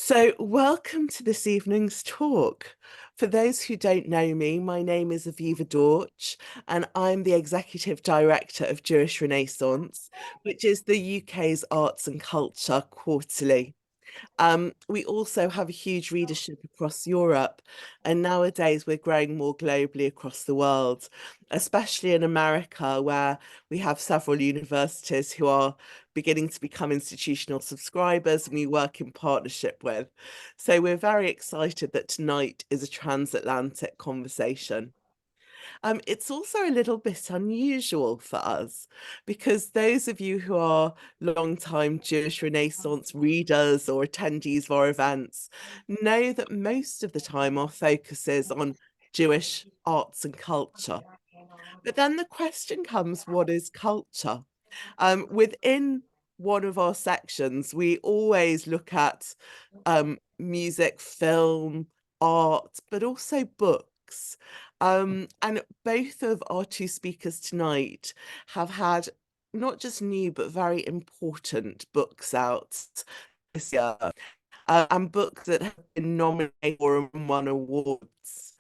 So, welcome to this evening's talk. For those who don't know me, my name is Aviva Dorch, and I'm the Executive Director of Jewish Renaissance, which is the UK's arts and culture quarterly. We also have a huge readership across Europe, and nowadays we're growing more globally across the world, especially in America, where we have several universities who are beginning to become institutional subscribers and we work in partnership with. So we're very excited that tonight is a transatlantic conversation. It's also a little bit unusual for us because those of you who are long-time Jewish Renaissance readers or attendees of our events know that most of the time our focus is on Jewish arts and culture. But then the question comes, what is culture? Within one of our sections, we always look at music, film, art, but also books. And both of our two speakers tonight have had not just new, but very important books out this year, and books that have been nominated or won awards.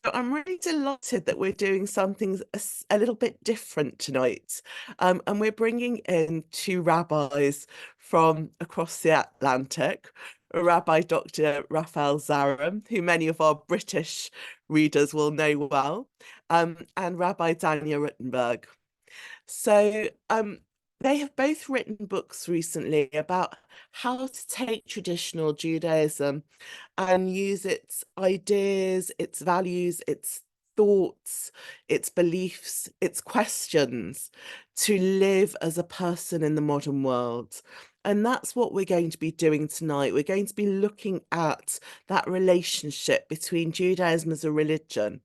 So I'm really delighted that we're doing something a little bit different tonight. And we're bringing in two rabbis from across the Atlantic, Rabbi Dr. Raphael Zarum, who many of our British readers will know well, and Rabbi Danya Ruttenberg. So they have both written books recently about how to take traditional Judaism and use its ideas, its values, its thoughts, its beliefs, its questions to live as a person in the modern world. And that's what we're going to be doing tonight. We're going to be looking at that relationship between Judaism as a religion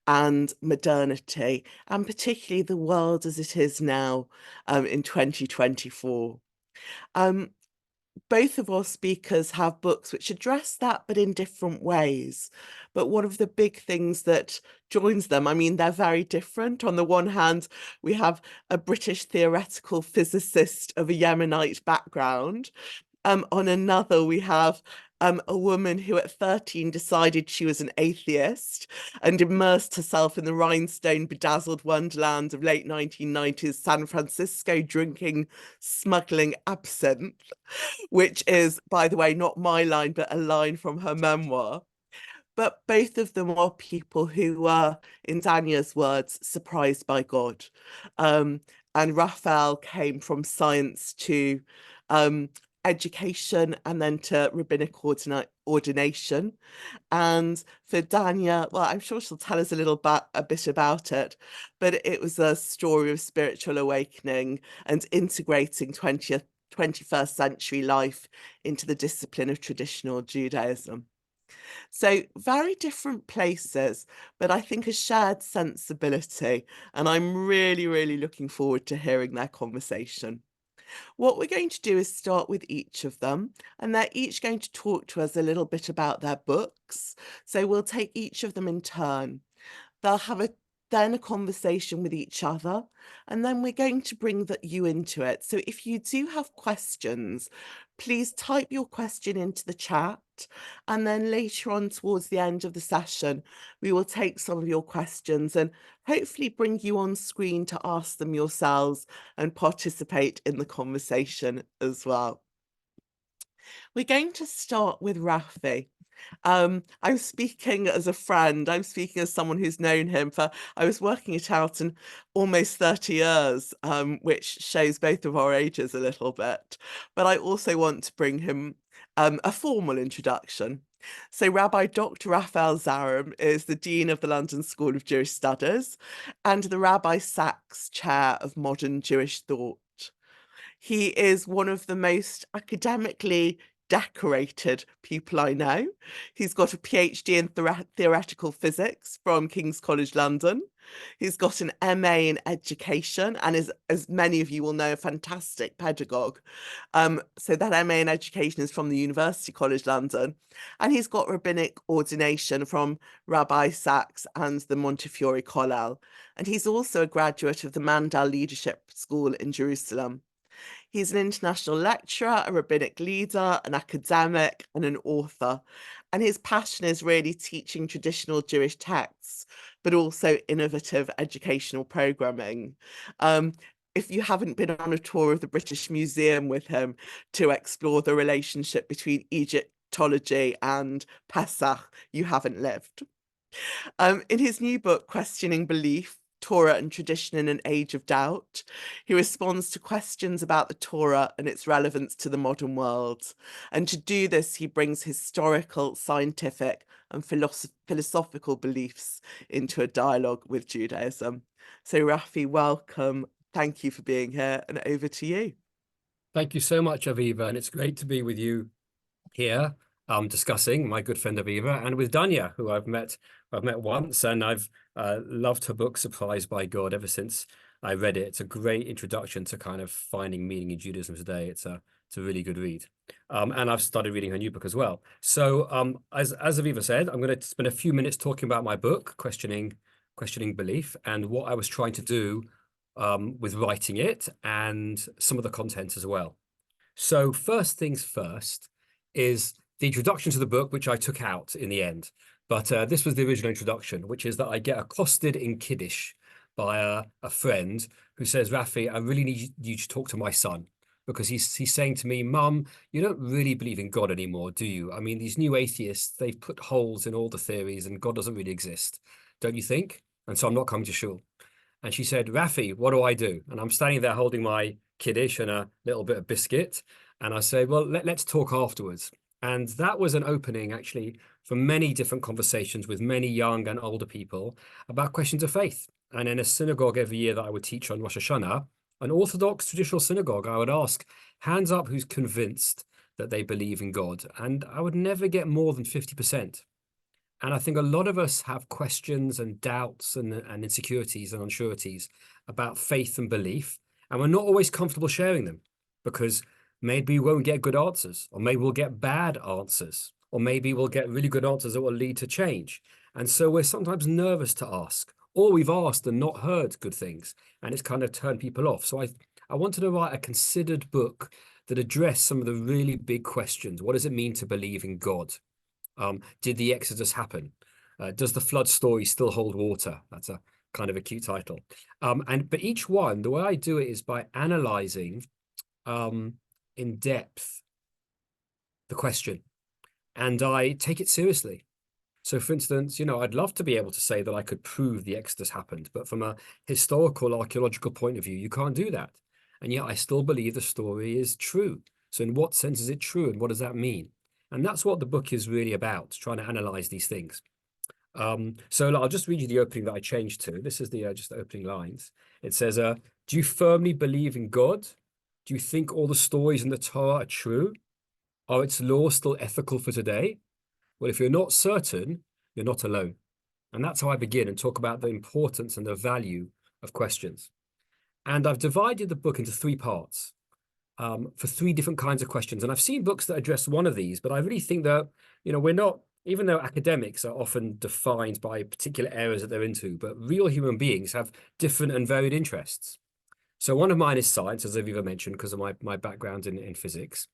and modernity, and particularly the world as it is now in 2024. Um, both of our speakers have books which address that, but in different ways. But one of the big things that joins them, I mean, they're very different. On the one hand, we have a British theoretical physicist of a Yemenite background. On another, we have a woman who at 13 decided she was an atheist and immersed herself in the rhinestone bedazzled wonderland of late 1990s San Francisco, drinking, smuggling absinthe, which is, by the way, not my line, but a line from her memoir. But both of them are people who were, in Danya's words, surprised by God. And Raphael came from science to education and then to rabbinic ordination. And for Danya, well, I'm sure she'll tell us a bit about it, but it was a story of spiritual awakening and integrating 21st century life into the discipline of traditional Judaism. So very different places, but I think a shared sensibility. And I'm really, really looking forward to hearing their conversation. What we're going to do is start with each of them, and they're each going to talk to us a little bit about their books. So we'll take each of them in turn. They'll have then a conversation with each other, and then we're going to bring you into it. So if you do have questions, please type your question into the chat, and then later on towards the end of the session, we will take some of your questions and hopefully bring you on screen to ask them yourselves and participate in the conversation as well. We're going to start with Rafi. I'm speaking as a friend. I'm speaking as someone who's known him for, I was working it out in almost 30 years, which shows both of our ages a little bit. But I also want to bring him a formal introduction. So Rabbi Dr. Raphael Zarum is the Dean of the London School of Jewish Studies and the Rabbi Sachs Chair of Modern Jewish Thought. He is one of the most academically decorated people I know. He's got a PhD in theoretical physics from King's College London. He's got an MA in education and is, as many of you will know, a fantastic pedagogue. So that MA in education is from the University College London. And he's got rabbinic ordination from Rabbi Sachs and the Montefiore Kollel. And he's also a graduate of the Mandel Leadership School in Jerusalem. He's an international lecturer, a rabbinic leader, an academic, and an author. And his passion is really teaching traditional Jewish texts, but also innovative educational programming. Um, if you haven't been on a tour of the British Museum with him to explore the relationship between Egyptology and Pesach, you haven't lived. In his new book, Questioning Belief, Torah and Tradition in an Age of Doubt, he responds to questions about the Torah and its relevance to the modern world. And to do this, he brings historical, scientific, and philosophical beliefs into a dialogue with Judaism. So, Rafi, welcome. Thank you for being here, and over to you. Thank you so much, Aviva, and it's great to be with you here, discussing my good friend Aviva and with Danya, who I've met once, and I've loved her book Surprised by God ever since I read it. It's a great introduction to kind of finding meaning in Judaism today. It's a really good read, and I've started reading her new book as well. So as Aviva said, I'm going to spend a few minutes talking about my book, questioning belief, and what I was trying to do with writing it and some of the content as well. So first things first is the introduction to the book, which I took out in the end. But this was the original introduction, which is that I get accosted in Kiddush by a friend who says, Rafi, I really need you to talk to my son, because he's saying to me, Mum, you don't really believe in God anymore, do you? I mean, these new atheists, they've put holes in all the theories and God doesn't really exist, don't you think? And so I'm not coming to shul. And she said, Rafi, what do I do? And I'm standing there holding my kiddish and a little bit of biscuit. And I say, well, let's talk afterwards. And that was an opening, actually, for many different conversations with many young and older people about questions of faith. And in a synagogue every year that I would teach on Rosh Hashanah, an Orthodox traditional synagogue, I would ask, hands up who's convinced that they believe in God. And I would never get more than 50%. And I think a lot of us have questions and doubts and insecurities and unsureties about faith and belief. And we're not always comfortable sharing them because maybe we won't get good answers, or maybe we'll get bad answers, or maybe we'll get really good answers that will lead to change. And so we're sometimes nervous to ask, or we've asked and not heard good things, and it's kind of turned people off. So I wanted to write a considered book that addressed some of the really big questions. What does it mean to believe in God? Did the Exodus happen? Does the flood story still hold water? That's a kind of a cute title. But each one, the way I do it is by analyzing in depth the question, and I take it seriously. So, for instance, I'd love to be able to say that I could prove the Exodus happened, but from a historical, archaeological point of view, you can't do that. And yet I still believe the story is true. So in what sense is it true, and what does that mean? And that's what the book is really about, trying to analyze these things. So I'll just read you the opening that I changed to. This is the just the opening lines. It says, do you firmly believe in God? Do you think all the stories in the Torah are true? Are its laws still ethical for today? Well, if you're not certain, you're not alone. And that's how I begin and talk about the importance and the value of questions. And I've divided the book into three parts for three different kinds of questions. And I've seen books that address one of these, but I really think that, we're not, even though academics are often defined by particular areas that they're into, but real human beings have different and varied interests. So one of mine is science, as Aviva mentioned, because of my background in physics.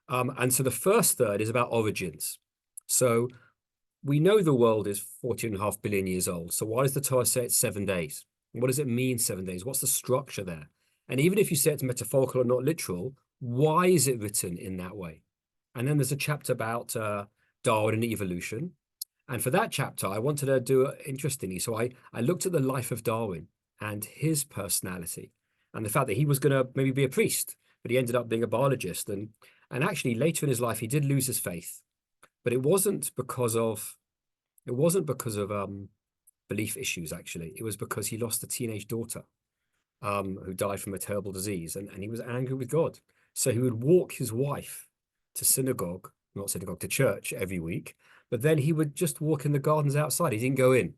And so the first third is about origins. So we know the world is 14.5 billion years old. So why does the Torah say it's 7 days? What does it mean 7 days? What's the structure there? And even if you say it's metaphorical or not literal, why is it written in that way? And then there's a chapter about Darwin and evolution. And for that chapter, I wanted to do it interestingly. So I looked at the life of Darwin and his personality and the fact that he was going to maybe be a priest, but he ended up being a biologist. And actually later in his life, he did lose his faith. But it wasn't because of belief issues, actually. It was because he lost a teenage daughter who died from a terrible disease, and he was angry with God. So he would walk his wife to to church every week, but then he would just walk in the gardens outside. He didn't go in.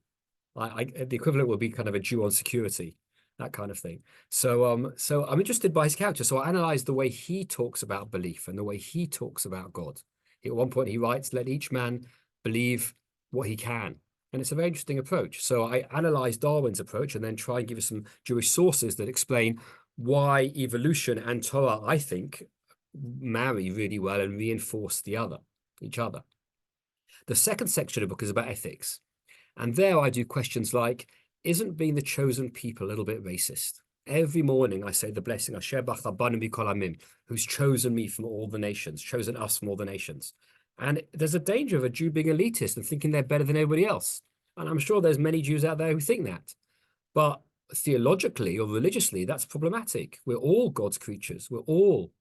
The equivalent would be kind of a Jew on security, that kind of thing. So I'm interested by his character. So I analyzed the way he talks about belief and the way he talks about God. At one point, he writes, let each man believe what he can. And it's a very interesting approach. So I analyze Darwin's approach and then try and give you some Jewish sources that explain why evolution and Torah, I think, marry really well and reinforce each other. The second section of the book is about ethics. And there I do questions like, isn't being the chosen people a little bit racist? Every morning I say the blessing, Asher bachar banu mikol hamim, who's chosen me from all the nations, chosen us from all the nations. And there's a danger of a Jew being elitist and thinking they're better than everybody else. And I'm sure there's many Jews out there who think that. But theologically or religiously, that's problematic. We're all God's creatures. We're all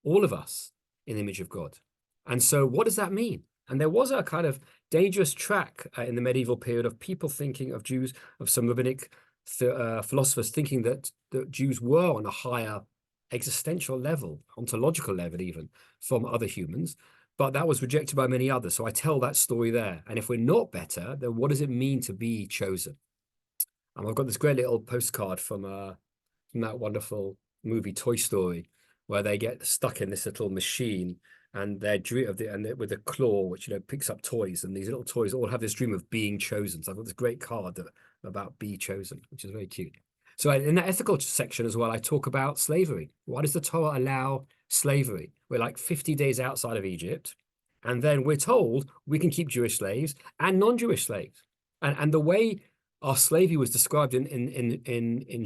of us, in the image of God. And so what does that mean? And there was a kind of dangerous track in the medieval period of people thinking of Jews, of some rabbinic philosophers thinking that Jews were on a higher existential level, ontological level even, from other humans. But that was rejected by many others. So I tell that story there. And if we're not better, then what does it mean to be chosen? I've got this great little postcard from that wonderful movie Toy Story, where they get stuck in this little machine and they're with a claw which picks up toys, and these little toys all have this dream of being chosen. So I've got this great card about be chosen, which is very cute. So in that ethical section as well, I talk about slavery. Why does the Torah allow slavery? We're like 50 days outside of Egypt, and then we're told we can keep Jewish slaves and non-Jewish slaves. And the way our slavery was described in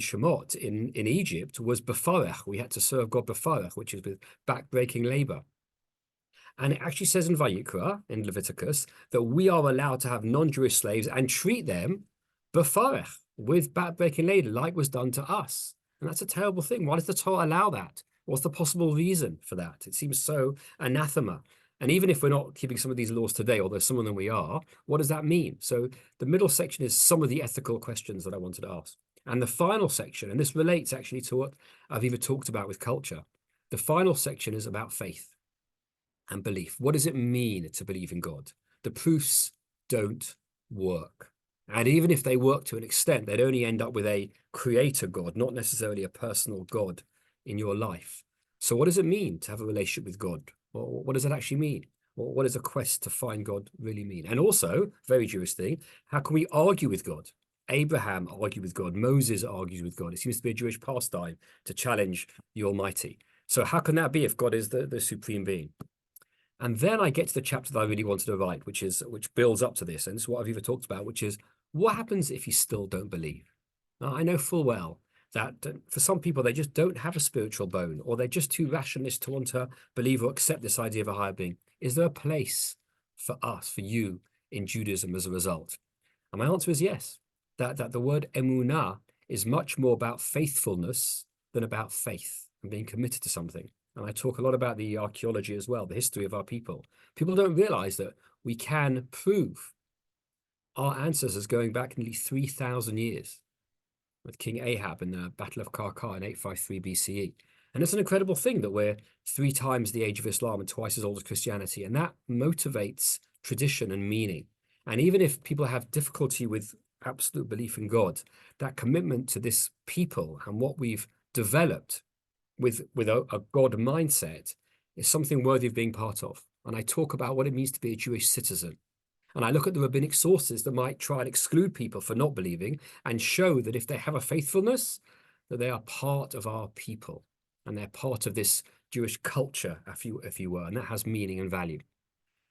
Shemot in Egypt was befarech. We had to serve God befarech, which is with back-breaking labor. And it actually says in Vayikra, in Leviticus, that we are allowed to have non-Jewish slaves and treat them befarech, with back-breaking labor, like was done to us. And that's a terrible thing. Why does the Torah allow that? What's the possible reason for that? It seems so anathema. And even if we're not keeping some of these laws today, although some of them we are, what does that mean? So the middle section is some of the ethical questions that I wanted to ask. And the final section, and this relates actually to what Aviva talked about with culture, the final section is about faith and belief. What does it mean to believe in God? The proofs don't work. And even if they work to an extent, they'd only end up with a creator God, not necessarily a personal God in your life. So what does it mean to have a relationship with God? What does that actually mean? What does a quest to find God really mean? And also, very Jewish thing, how can we argue with God? Abraham argued with God. Moses argues with God. It seems to be a Jewish pastime to challenge the Almighty. So how can that be if God is the supreme being? And then I get to the chapter that I really wanted to write, which builds up to this. And it's what I've even talked about, which is what happens if you still don't believe? Now, I know full well that for some people, they just don't have a spiritual bone, or they're just too rationalist to want to believe or accept this idea of a higher being. Is there a place for us, for you, in Judaism as a result? And my answer is yes, that the word emunah is much more about faithfulness than about faith and being committed to something. And I talk a lot about the archaeology as well, the history of our people. People don't realize that we can prove our ancestors going back nearly 3,000 years with King Ahab in the Battle of Karkar in 853 BCE. And it's an incredible thing that we're 3 times the age of Islam and twice as old as Christianity. And that motivates tradition and meaning. And even if people have difficulty with absolute belief in God, that commitment to this people and what we've developed with a God mindset is something worthy of being part of. And I talk about what it means to be a Jewish citizen. And I look at the rabbinic sources that might try and exclude people for not believing and show that if they have a faithfulness, that they are part of our people and they're part of this Jewish culture, if you were, and that has meaning and value.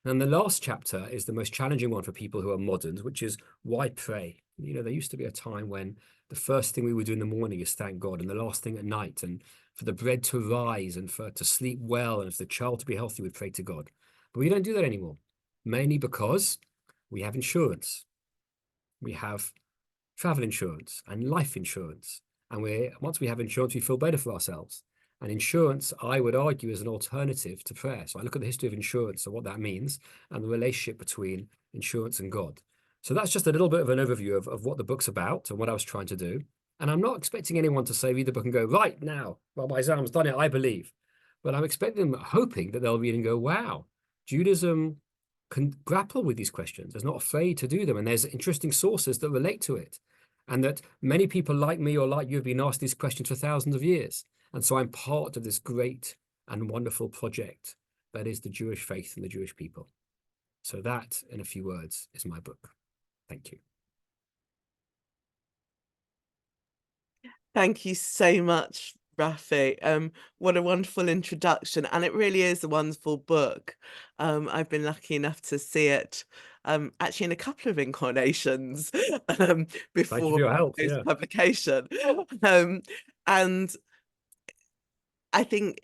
And the last chapter is the most challenging one for people who are moderns, which is why pray? There used to be a time when the first thing we would do in the morning is thank God, and the last thing at night, and for the bread to rise and for to sleep well, and for the child to be healthy, we'd pray to God. But we don't do that anymore, mainly because we have insurance. We have travel insurance and life insurance. And once we have insurance, we feel better for ourselves. And insurance, I would argue, is an alternative to prayer. So I look at the history of insurance and what that means and the relationship between insurance and God. So that's just a little bit of an overview of what the book's about and what I was trying to do. And I'm not expecting anyone to say read the book and go, right now, Rabbi Zarum's done it, I believe. But I'm expecting them, hoping that they'll read and go, wow, Judaism can grapple with these questions. It's not afraid to do them. And there's interesting sources that relate to it. And that many people like me or like you have been asked these questions for thousands of years. And so I'm part of this great and wonderful project that is the Jewish faith and the Jewish people. So that, in a few words, is my book. Thank you. Thank you so much, Rafi. What a wonderful introduction, and it really is a wonderful book. I've been lucky enough to see it actually in a couple of incarnations Thank you before for your help. its Yeah. publication. Um, and I think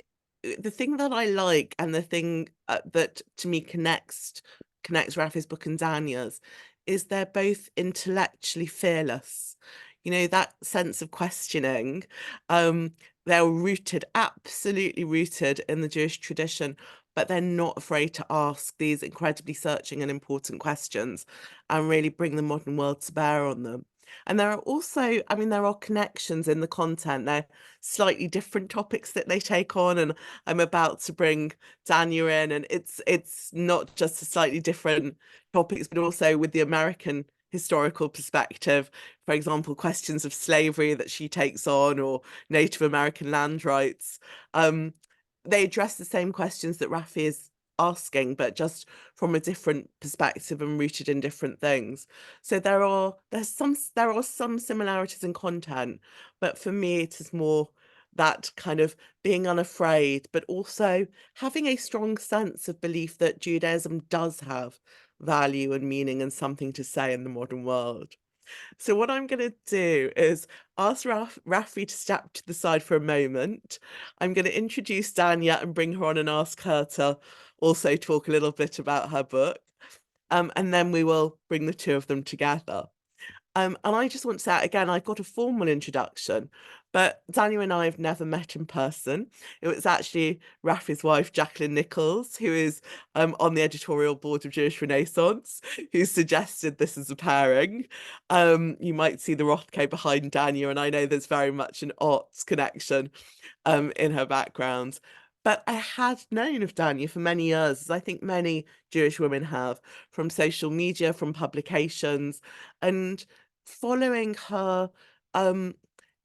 the thing that I like, and the thing that to me connects Rafi's book and Danya's, is they're both intellectually fearless. You know, that sense of questioning. Um, they're rooted, absolutely rooted in the Jewish tradition, but they're not afraid to ask these incredibly searching and important questions and really bring the modern world to bear on them. And there are also, I mean, there are connections in the content. They're slightly different topics that they take on, and I'm about to bring Danya in, and it's not just a slightly different topics, but also with the American historical perspective. For example, questions of slavery that she takes on, or Native American land rights. They address the same questions that Rafi is asking, but just from a different perspective and rooted in different things. So there are some similarities in content, but for me it is more that kind of being unafraid, but also having a strong sense of belief that Judaism does have value and meaning and something to say in the modern world. So what I'm going to do is ask Rafi to step to the side for a moment. I'm going to introduce Danya and bring her on and ask her to also talk a little bit about her book. And then we will bring the two of them together. And I just want to say again, I got a formal introduction, but Daniel and I have never met in person. It was actually Rafi's wife, Jacqueline Nichols, who is on the editorial board of Jewish Renaissance, who suggested this as a pairing. You might see the Rothko behind Daniel, and I know there's very much an arts connection in her background. But I had known of Danya for many years, as I think many Jewish women have, from social media, from publications, and following her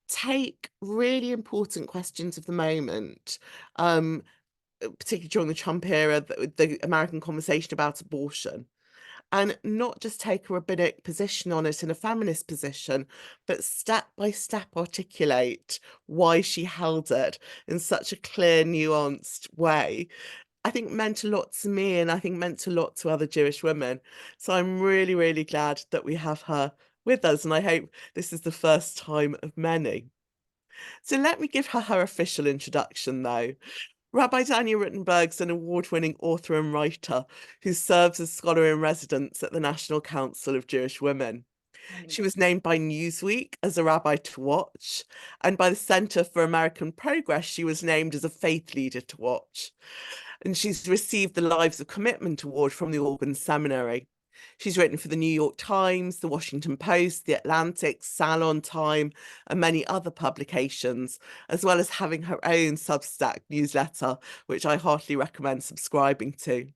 take really important questions of the moment, particularly during the Trump era, the American conversation about abortion, and not just take a rabbinic position on it in a feminist position, but step by step articulate why she held it in such a clear, nuanced way. I think meant a lot to me, and I think meant a lot to other Jewish women. So I'm really, really glad that we have her with us, and I hope this is the first time of many. So let me give her official introduction, though. Rabbi Danya Ruttenberg is an award-winning author and writer who serves as scholar in residence at the National Council of Jewish Women. She was named by Newsweek as a rabbi to watch, and by the Center for American Progress, she was named as a faith leader to watch. And she's received the Lives of Commitment Award from the Auburn Seminary. She's written for the New York Times, the Washington Post, the Atlantic, Salon Time, and many other publications, as well as having her own Substack newsletter, which I heartily recommend subscribing to.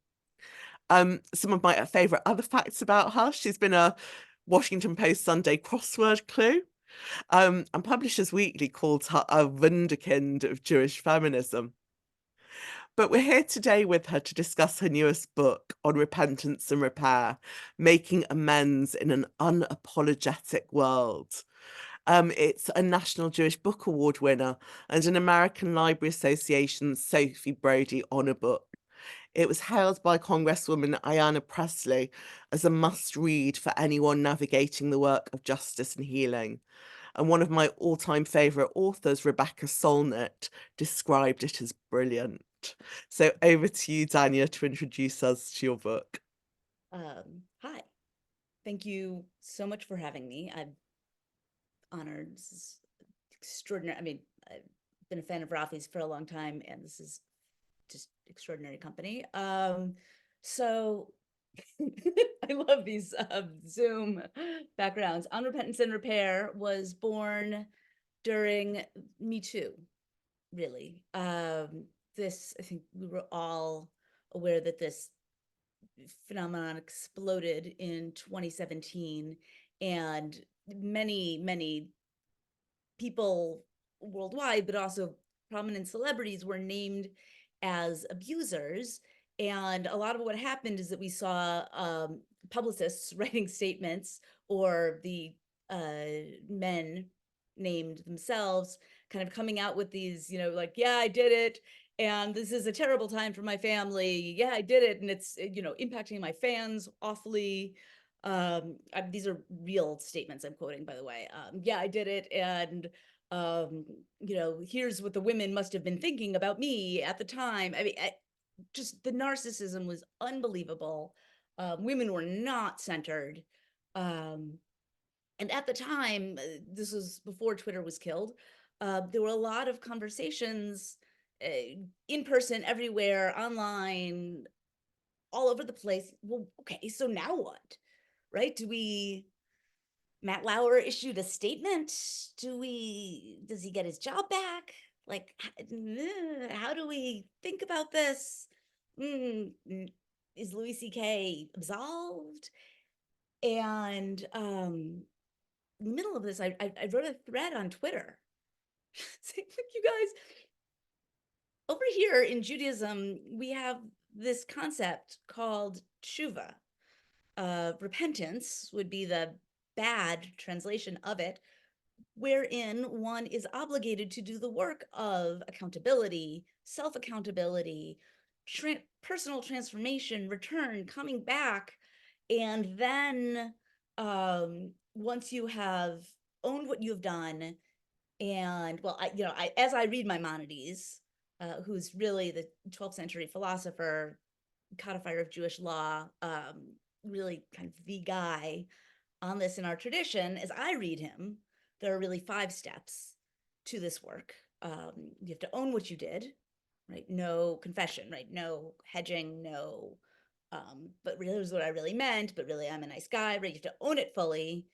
Some of my favorite other facts about her: she's been a Washington Post Sunday crossword clue, and Publishers Weekly called her a wunderkind of Jewish feminism. But we're here today with her to discuss her newest book on repentance and repair, making amends in an unapologetic world. It's a National Jewish Book Award winner and an American Library Association Sophie Brody Honor Book. It was hailed by Congresswoman Ayanna Pressley as a must-read for anyone navigating the work of justice and healing. And one of my all-time favourite authors, Rebecca Solnit, described it as brilliant. So over to you, Danya, to introduce us to your book. Hi, thank you so much for having me. I'm honored. This is extraordinary. I mean, I've been a fan of Rafi's for a long time, and this is just extraordinary company. So I love these Zoom backgrounds. On Repentance and Repair was born during Me Too, really. This, I think we were all aware that this phenomenon exploded in 2017, and many people worldwide, but also prominent celebrities, were named as abusers. And a lot of what happened is that we saw publicists writing statements, or the men named themselves kind of coming out with these, like, yeah, I did it. And this is a terrible time for my family. Yeah, I did it. And it's, impacting my fans awfully. These are real statements I'm quoting, by the way. Yeah, I did it. And, here's what the women must have been thinking about me at the time. I mean, just the narcissism was unbelievable. Women were not centered. And at the time, this was before Twitter was killed, there were a lot of conversations in person, everywhere, online, all over the place. Well, okay, so now what? Right? Matt Lauer issued a statement. Does he get his job back? Like, how do we think about this? Is Louis C.K. absolved? And in the middle of this, I wrote a thread on Twitter saying, look, you guys, over here in Judaism, we have this concept called tshuva. Repentance would be the bad translation of it, wherein one is obligated to do the work of accountability, self-accountability, personal transformation, return, coming back. And then once you have owned what you've done, and well, as I read Maimonides, who's really the 12th century philosopher, codifier of Jewish law, really kind of the guy on this in our tradition, as I read him, there are really 5 steps to this work. You have to own what you did, right? No confession, right? No hedging, no, but really was what I really meant, but really I'm a nice guy, right? You have to own it fully.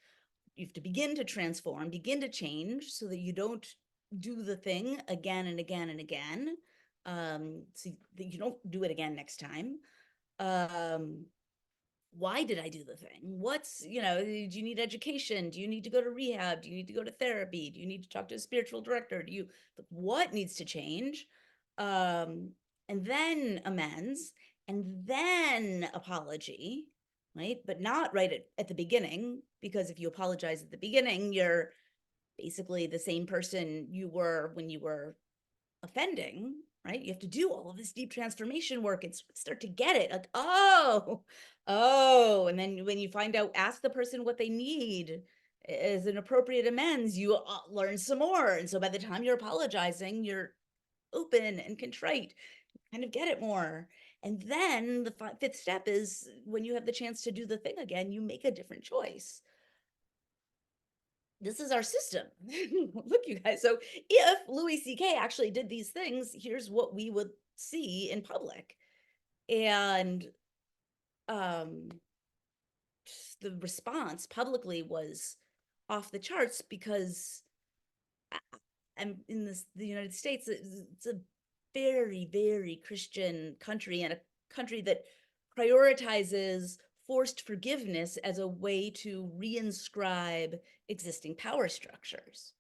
You have to begin to transform, begin to change so that you don't do the thing again and again and again. So that you don't do it again next time. Why did I do the thing? Do you need education? Do you need to go to rehab? Do you need to go to therapy? Do you need to talk to a spiritual director? What needs to change? And then amends, and then apology, right? But not right at the beginning, because if you apologize at the beginning, you're basically the same person you were when you were offending, right? You have to do all of this deep transformation work and start to get it. Like, and then when you find out, ask the person what they need as an appropriate amends, you learn some more. And so by the time you're apologizing, you're open and contrite, kind of get it more. And then the 5th step is when you have the chance to do the thing again, you make a different choice. This is our system. Look, you guys. So if Louis C.K. actually did these things, here's what we would see in public. And the response publicly was off the charts, because I'm in the United States. It's a very, very Christian country, and a country that prioritizes forced forgiveness as a way to reinscribe existing power structures,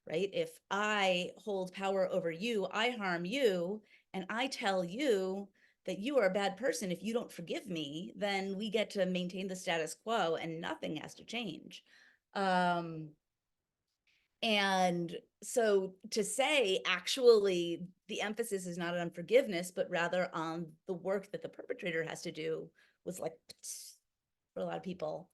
right? If I hold power over you, I harm you, and I tell you that you are a bad person if you don't forgive me, then we get to maintain the status quo and nothing has to change. And so to say, actually, the emphasis is not on forgiveness, but rather on the work that the perpetrator has to do, was like for a lot of people.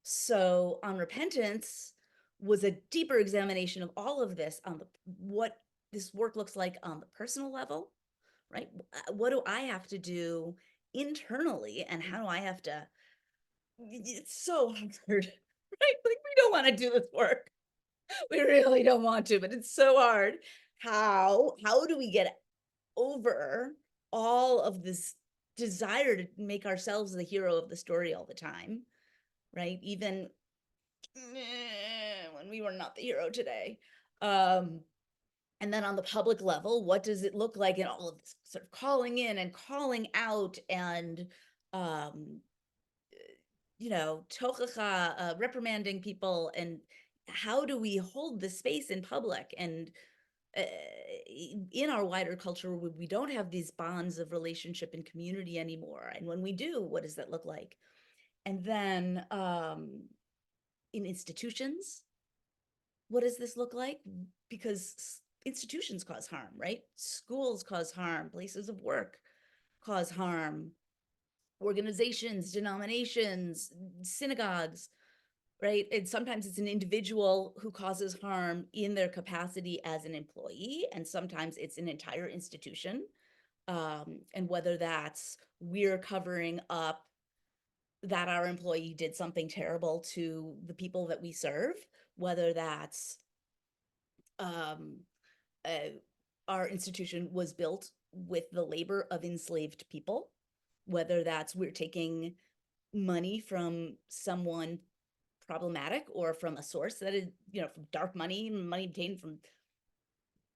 So on repentance was a deeper examination of all of this, on what this work looks like on the personal level, right? What do I have to do internally, and how do I have to, it's so hard, right? Like, we don't want to do this work. We really don't want to, but it's so hard. How do we get over all of this desire to make ourselves the hero of the story all the time, right? Even when we were not the hero today. And then on the public level, what does it look like in all of this sort of calling in and calling out and tochacha, reprimanding people, and how do we hold the space in public and in our wider culture where we don't have these bonds of relationship and community anymore? And when we do, what does that look like? And then in institutions, what does this look like? Because institutions cause harm, right? Schools cause harm, places of work cause harm, organizations, denominations, synagogues, right? And sometimes it's an individual who causes harm in their capacity as an employee, and sometimes it's an entire institution. And whether that's we're covering up that our employee did something terrible to the people that we serve, whether that's um, our institution was built with the labor of enslaved people, whether that's we're taking money from someone problematic or from a source that is, from dark money obtained from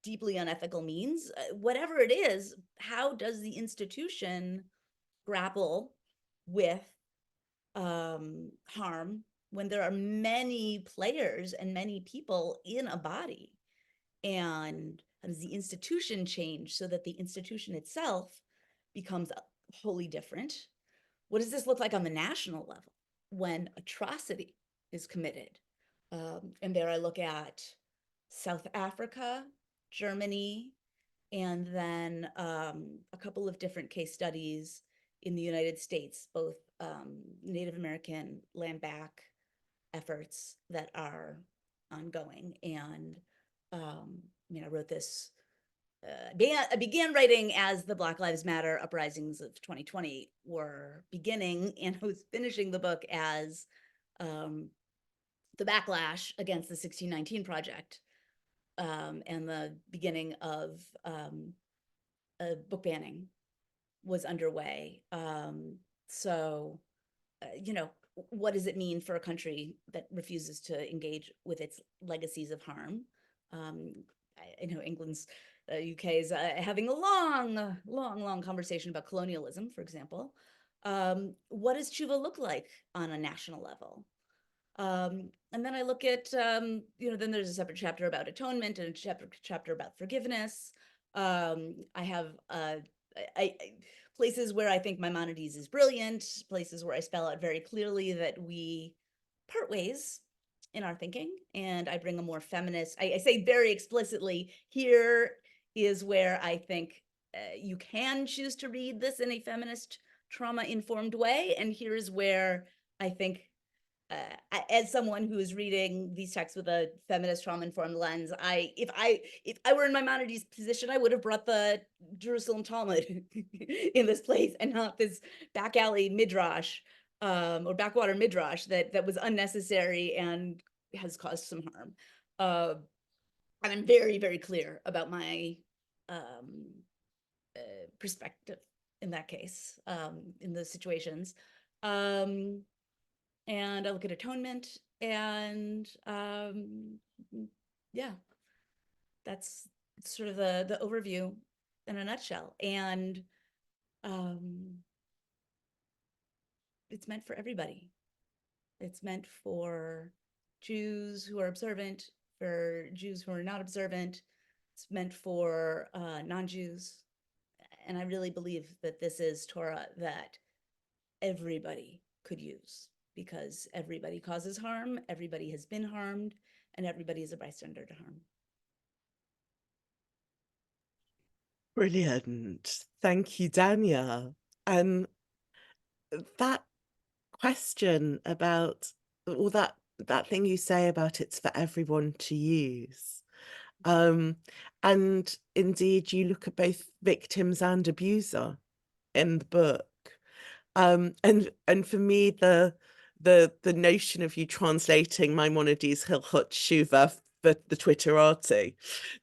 deeply unethical means, whatever it is, how does the institution grapple with harm when there are many players and many people in a body? And how does the institution change so that the institution itself becomes wholly different? What does this look like on the national level when atrocity is committed? And there I look at South Africa, Germany, and then a couple of different case studies in the United States, both Native American land back efforts that are ongoing. And I wrote this, I began writing as the Black Lives Matter uprisings of 2020 were beginning, and I was finishing the book as the backlash against the 1619 Project and the beginning of book banning was underway. So, what does it mean for a country that refuses to engage with its legacies of harm? I know England's, UK is having a long conversation about colonialism, for example. What does tshuva look like on a national level? And then I look at, then there's a separate chapter about atonement and a chapter about forgiveness. I have places where I think Maimonides is brilliant, places where I spell out very clearly that we part ways in our thinking, and I bring a more feminist, I say very explicitly, here is where I think you can choose to read this in a feminist trauma-informed way, and here's where I think as someone who is reading these texts with a feminist trauma-informed lens, if I were in Maimonides' position, I would have brought the Jerusalem Talmud in this place and not this back alley midrash or backwater midrash that was unnecessary and has caused some harm. And I'm very, very clear about my perspective in that case, in those situations. And I look at atonement, and yeah, that's sort of the overview in a nutshell. And it's meant for everybody. It's meant for Jews who are observant, for Jews who are not observant. It's meant for non-Jews. And I really believe that this is Torah that everybody could use, because everybody causes harm, everybody has been harmed, and everybody is a bystander to harm. Brilliant. Thank you, Danya. And that question about, or that thing you say about it's for everyone to use. And indeed, you look at both victims and abuser in the book. And for me, the notion of you translating Maimonides' Hilchot Shuva for the Twitterati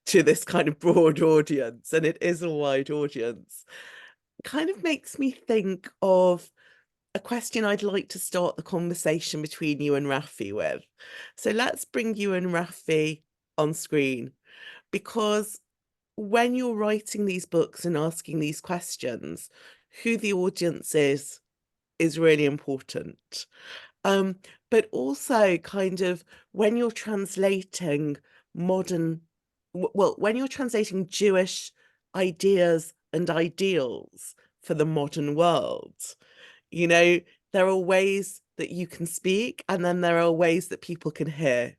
to this kind of broad audience, and it is a wide audience, kind of makes me think of a question I'd like to start the conversation between you and Rafi with. So let's bring you and Rafi on screen, because when you're writing these books and asking these questions, who the audience is really important. But also kind of when you're translating when you're translating Jewish ideas and ideals for the modern world, there are ways that you can speak, and then there are ways that people can hear.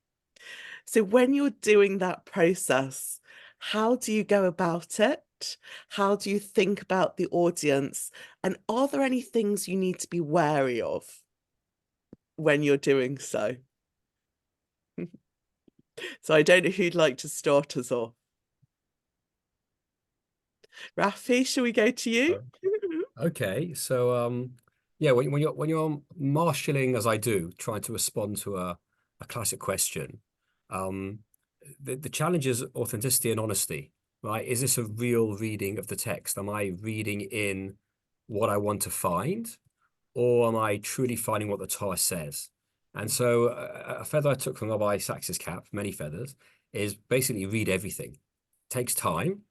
So when you're doing that process, How do you go about it? How do you think about the audience? And are there any things you need to be wary of when you're doing so? So I don't know who'd like to start us off. Rafi, shall we go to you? Okay, so yeah, when you're marshalling, as I do, trying to respond to a classic question, um, the challenge is authenticity and honesty, right? Is this a real reading of the text? Am I reading in what I want to find, or am I truly finding what the Torah says? And so a feather I took from Rabbi Sax's cap, many feathers, is basically read everything. It takes time,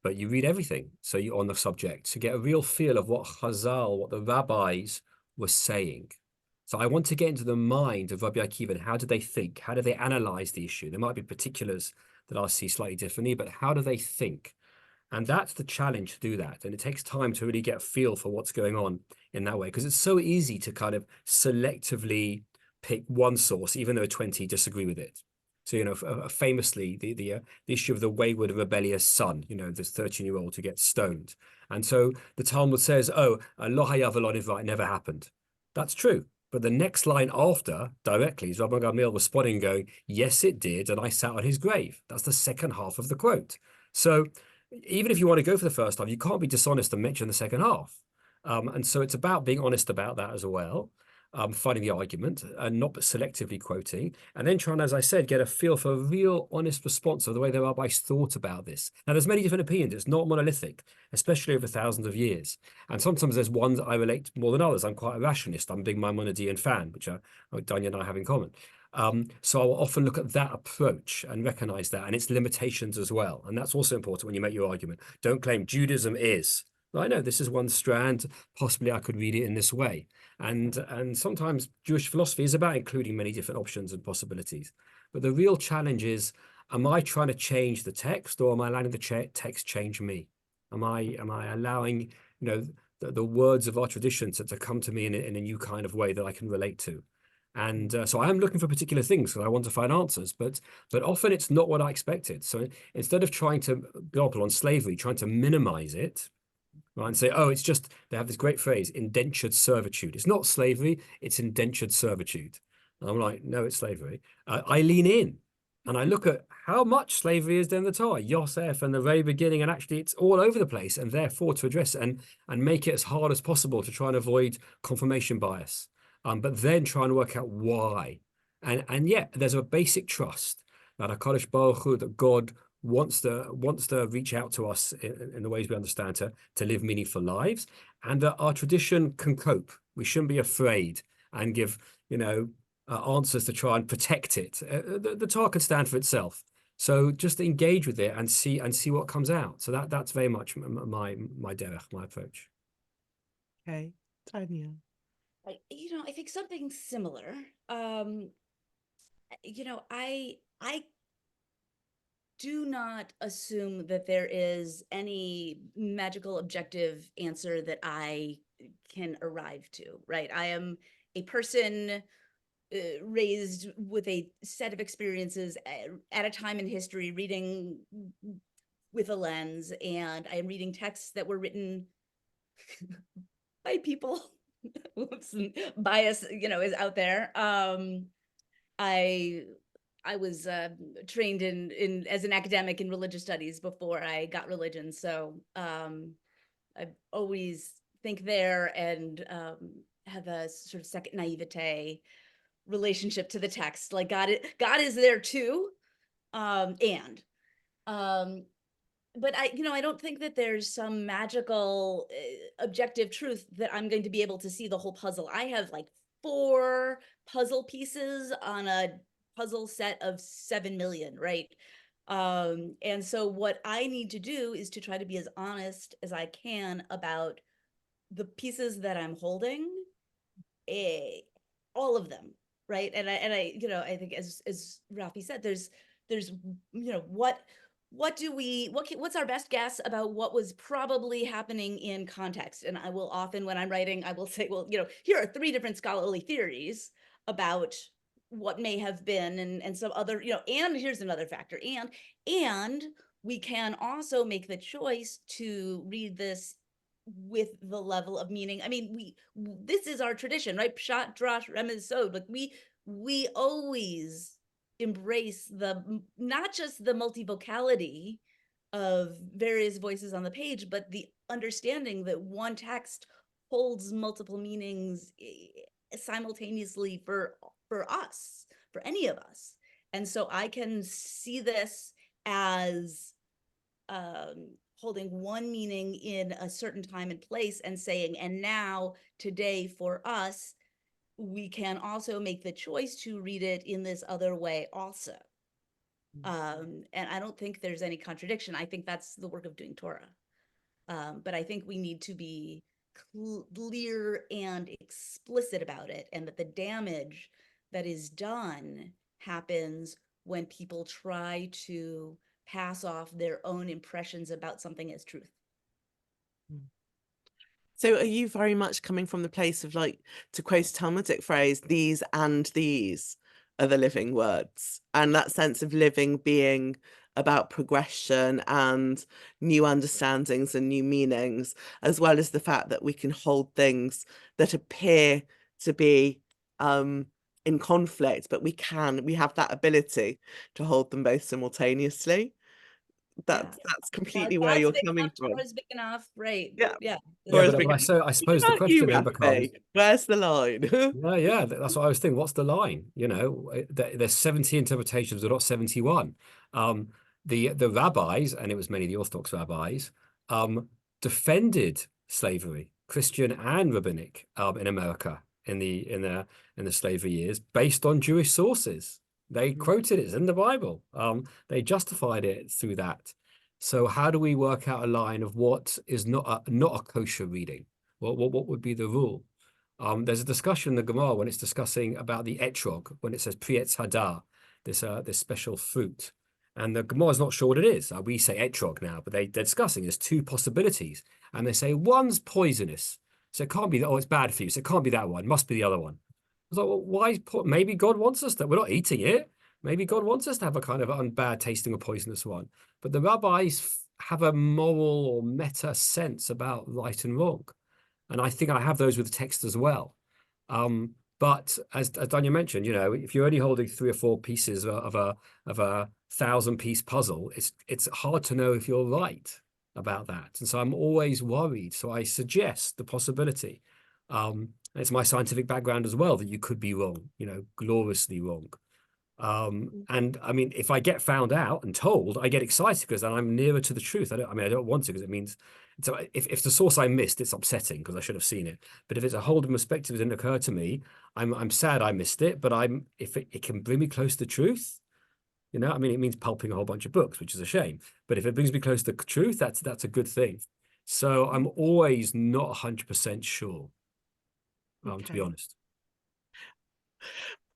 but you read everything. So you're on the subject to get a real feel of what Chazal, what the rabbis were saying. So I want to get into the mind of Rabbi Akiva and how do they think? How do they analyze the issue? There might be particulars that I'll see slightly differently, but how do they think? And that's the challenge to do that. And it takes time to really get a feel for what's going on in that way, because it's so easy to kind of selectively pick one source, even though 20 disagree with it. So, famously, the issue of the wayward, rebellious son, this 13-year-old who gets stoned. And so the Talmud says, oh, lo hayav v'lo nivra, it never happened. That's true. But the next line after, directly, is Rabbi Gamliel responding and going, yes, it did, and I sat on his grave. That's the second half of the quote. So even if you want to go for the first half, you can't be dishonest and mention the second half. And so it's about being honest about that as well, finding the argument and not selectively quoting, and then trying, as I said, get a feel for a real honest response of the way the rabbis thought about this. Now, there's many different opinions. It's not monolithic, especially over thousands of years. And sometimes there's one that I relate more than others. I'm quite a rationalist. I'm a big Maimonidean fan, which Danya and I have in common. So I'll often look at that approach and recognize that and its limitations as well. And that's also important when you make your argument. Don't claim Judaism is. I know this is one strand. Possibly I could read it in this way. And sometimes Jewish philosophy is about including many different options and possibilities. But the real challenge is, am I trying to change the text, or am I letting the text change me? Am I allowing the words of our tradition to come to me in a new kind of way that I can relate to? And so I am looking for particular things because I want to find answers, but often it's not what I expected. So instead of trying to, example on slavery, trying to minimize it, right, and say, oh, it's just, they have this great phrase, indentured servitude. It's not slavery, it's indentured servitude. And I'm like, no, it's slavery. I lean in and I look at how much slavery is there in the Torah, Yosef and the very beginning, and actually it's all over the place, and therefore to address it and make it as hard as possible to try and avoid confirmation bias. But then try and work out why. And yet there's a basic trust that HaKadosh Baruch Hu, that God wants to reach out to us in the ways we understand to live meaningful lives, and that our tradition can cope. We shouldn't be afraid and give answers to try and protect it. The Torah can stand for itself. So just engage with it and see what comes out. So that's very much my derech, my approach. Okay, Danya. I think something similar. I do not assume that there is any magical objective answer that I can arrive to, right? I am a person raised with a set of experiences at a time in history, reading with a lens, and I am reading texts that were written by people. Oops, bias, is out there. I was trained in as an academic in religious studies before I got religion, so I always think there and have a sort of second naivete relationship to the text. Like God is there too, but I don't think that there's some magical objective truth that I'm going to be able to see the whole puzzle. I have like 4 puzzle pieces on a puzzle set of 7 million, right? And so what I need to do is to try to be as honest as I can about the pieces that I'm holding, all of them, right? And I think as Rafi said, there's what's our best guess about what was probably happening in context? And I will often, when I'm writing, I will say, well, here are 3 different scholarly theories about what may have been, and some other, and here's another factor, and we can also make the choice to read this with the level of meaning. I mean, this is our tradition, right? Pshat, drash, remez, sod. Like we always embrace not just the multivocality of various voices on the page, but the understanding that one text holds multiple meanings simultaneously for us, for any of us. And so I can see this as holding one meaning in a certain time and place and saying, and now today for us, we can also make the choice to read it in this other way also. And I don't think there's any contradiction. I think that's the work of doing Torah. But I think we need to be clear and explicit about it, and that the damage that is done happens when people try to pass off their own impressions about something as truth. So are you very much coming from the place of, like, to quote a Talmudic phrase, these and these are the living words, and that sense of living being about progression and new understandings and new meanings, as well as the fact that we can hold things that appear to be in conflict, but we have that ability to hold them both simultaneously. That's completely where God's you're big coming enough, from. Torah's big enough, right? Yeah. Yeah. Or as but, we but go, I what suppose the about you, question then becomes, Rafi? Where's the line? yeah, that's what I was thinking. What's the line? You know, there's 70 interpretations, or not 71. The rabbis, and it was many of the Orthodox rabbis, defended slavery, Christian and rabbinic, in America in the slavery years, based on Jewish sources. They quoted it in the Bible. They justified it through that. So how do we work out a line of what is not a kosher reading? What would be the rule? There's a discussion in the Gemara when it's discussing about the etrog, when it says pri etz hadar, this special fruit. And the Gemara is not sure what it is. We say etrog now, but they're discussing there's two possibilities. And they say one's poisonous. So it can't be that, oh, it's bad for you. So it can't be that one. It must be the other one. I was like, well, why? Maybe God wants us that we're not eating it. Maybe God wants us to have a kind of bad tasting or poisonous one. But the rabbis have a moral or meta sense about right and wrong. And I think I have those with the text as well. But as Danya mentioned, you know, if you're only holding 3 or 4 pieces of a 1,000-piece puzzle, it's hard to know if you're right about that. And so I'm always worried. So I suggest the possibility. It's my scientific background as well that you could be wrong, you know, gloriously wrong. And I mean, if I get found out and told, I get excited because then I'm nearer to the truth. I don't want to, because it means if the source I missed, it's upsetting because I should have seen it. But if it's a whole different perspective that didn't occur to me, I'm sad I missed it. But if it can bring me close to truth, you know, I mean, it means pulping a whole bunch of books, which is a shame. But if it brings me close to truth, that's a good thing. So I'm always not 100% sure, to be honest.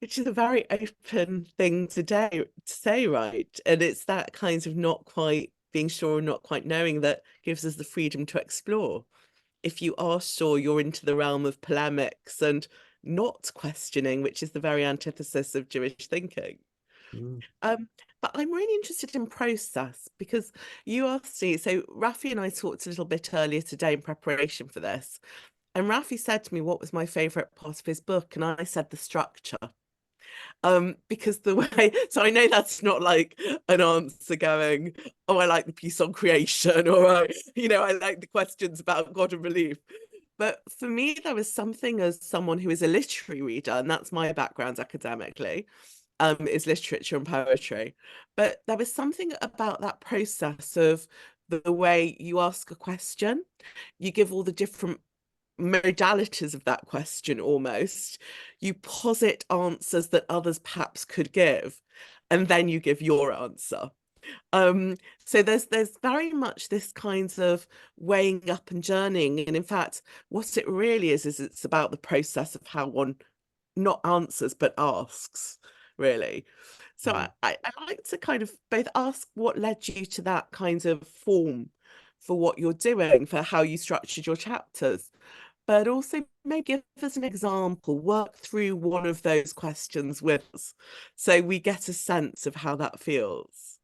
Which is a very open thing to say, right? And it's that kind of not quite being sure, not quite knowing, that gives us the freedom to explore. If you are sure, you're into the realm of polemics and not questioning, which is the very antithesis of Jewish thinking. But I'm really interested in process, because you asked me, so Rafi and I talked a little bit earlier today in preparation for this, and Rafi said to me what was my favourite part of his book, and I said the structure. Because the way, so I know that's not like an answer going, oh, I like the piece on creation, or I like the questions about God and belief. But for me, there was something, as someone who is a literary reader, and that's my background academically, is literature and poetry. But there was something about that process of the way you ask a question, you give all the different modalities of that question, almost you posit answers that others perhaps could give, and then you give your answer. So there's very much this kinds of weighing up and journeying, and in fact what it really is it's about the process of how one not answers but asks, really. So I like to kind of both ask what led you to that kind of form for what you're doing, for how you structured your chapters, but also maybe give us an example, work through one of those questions with us so we get a sense of how that feels.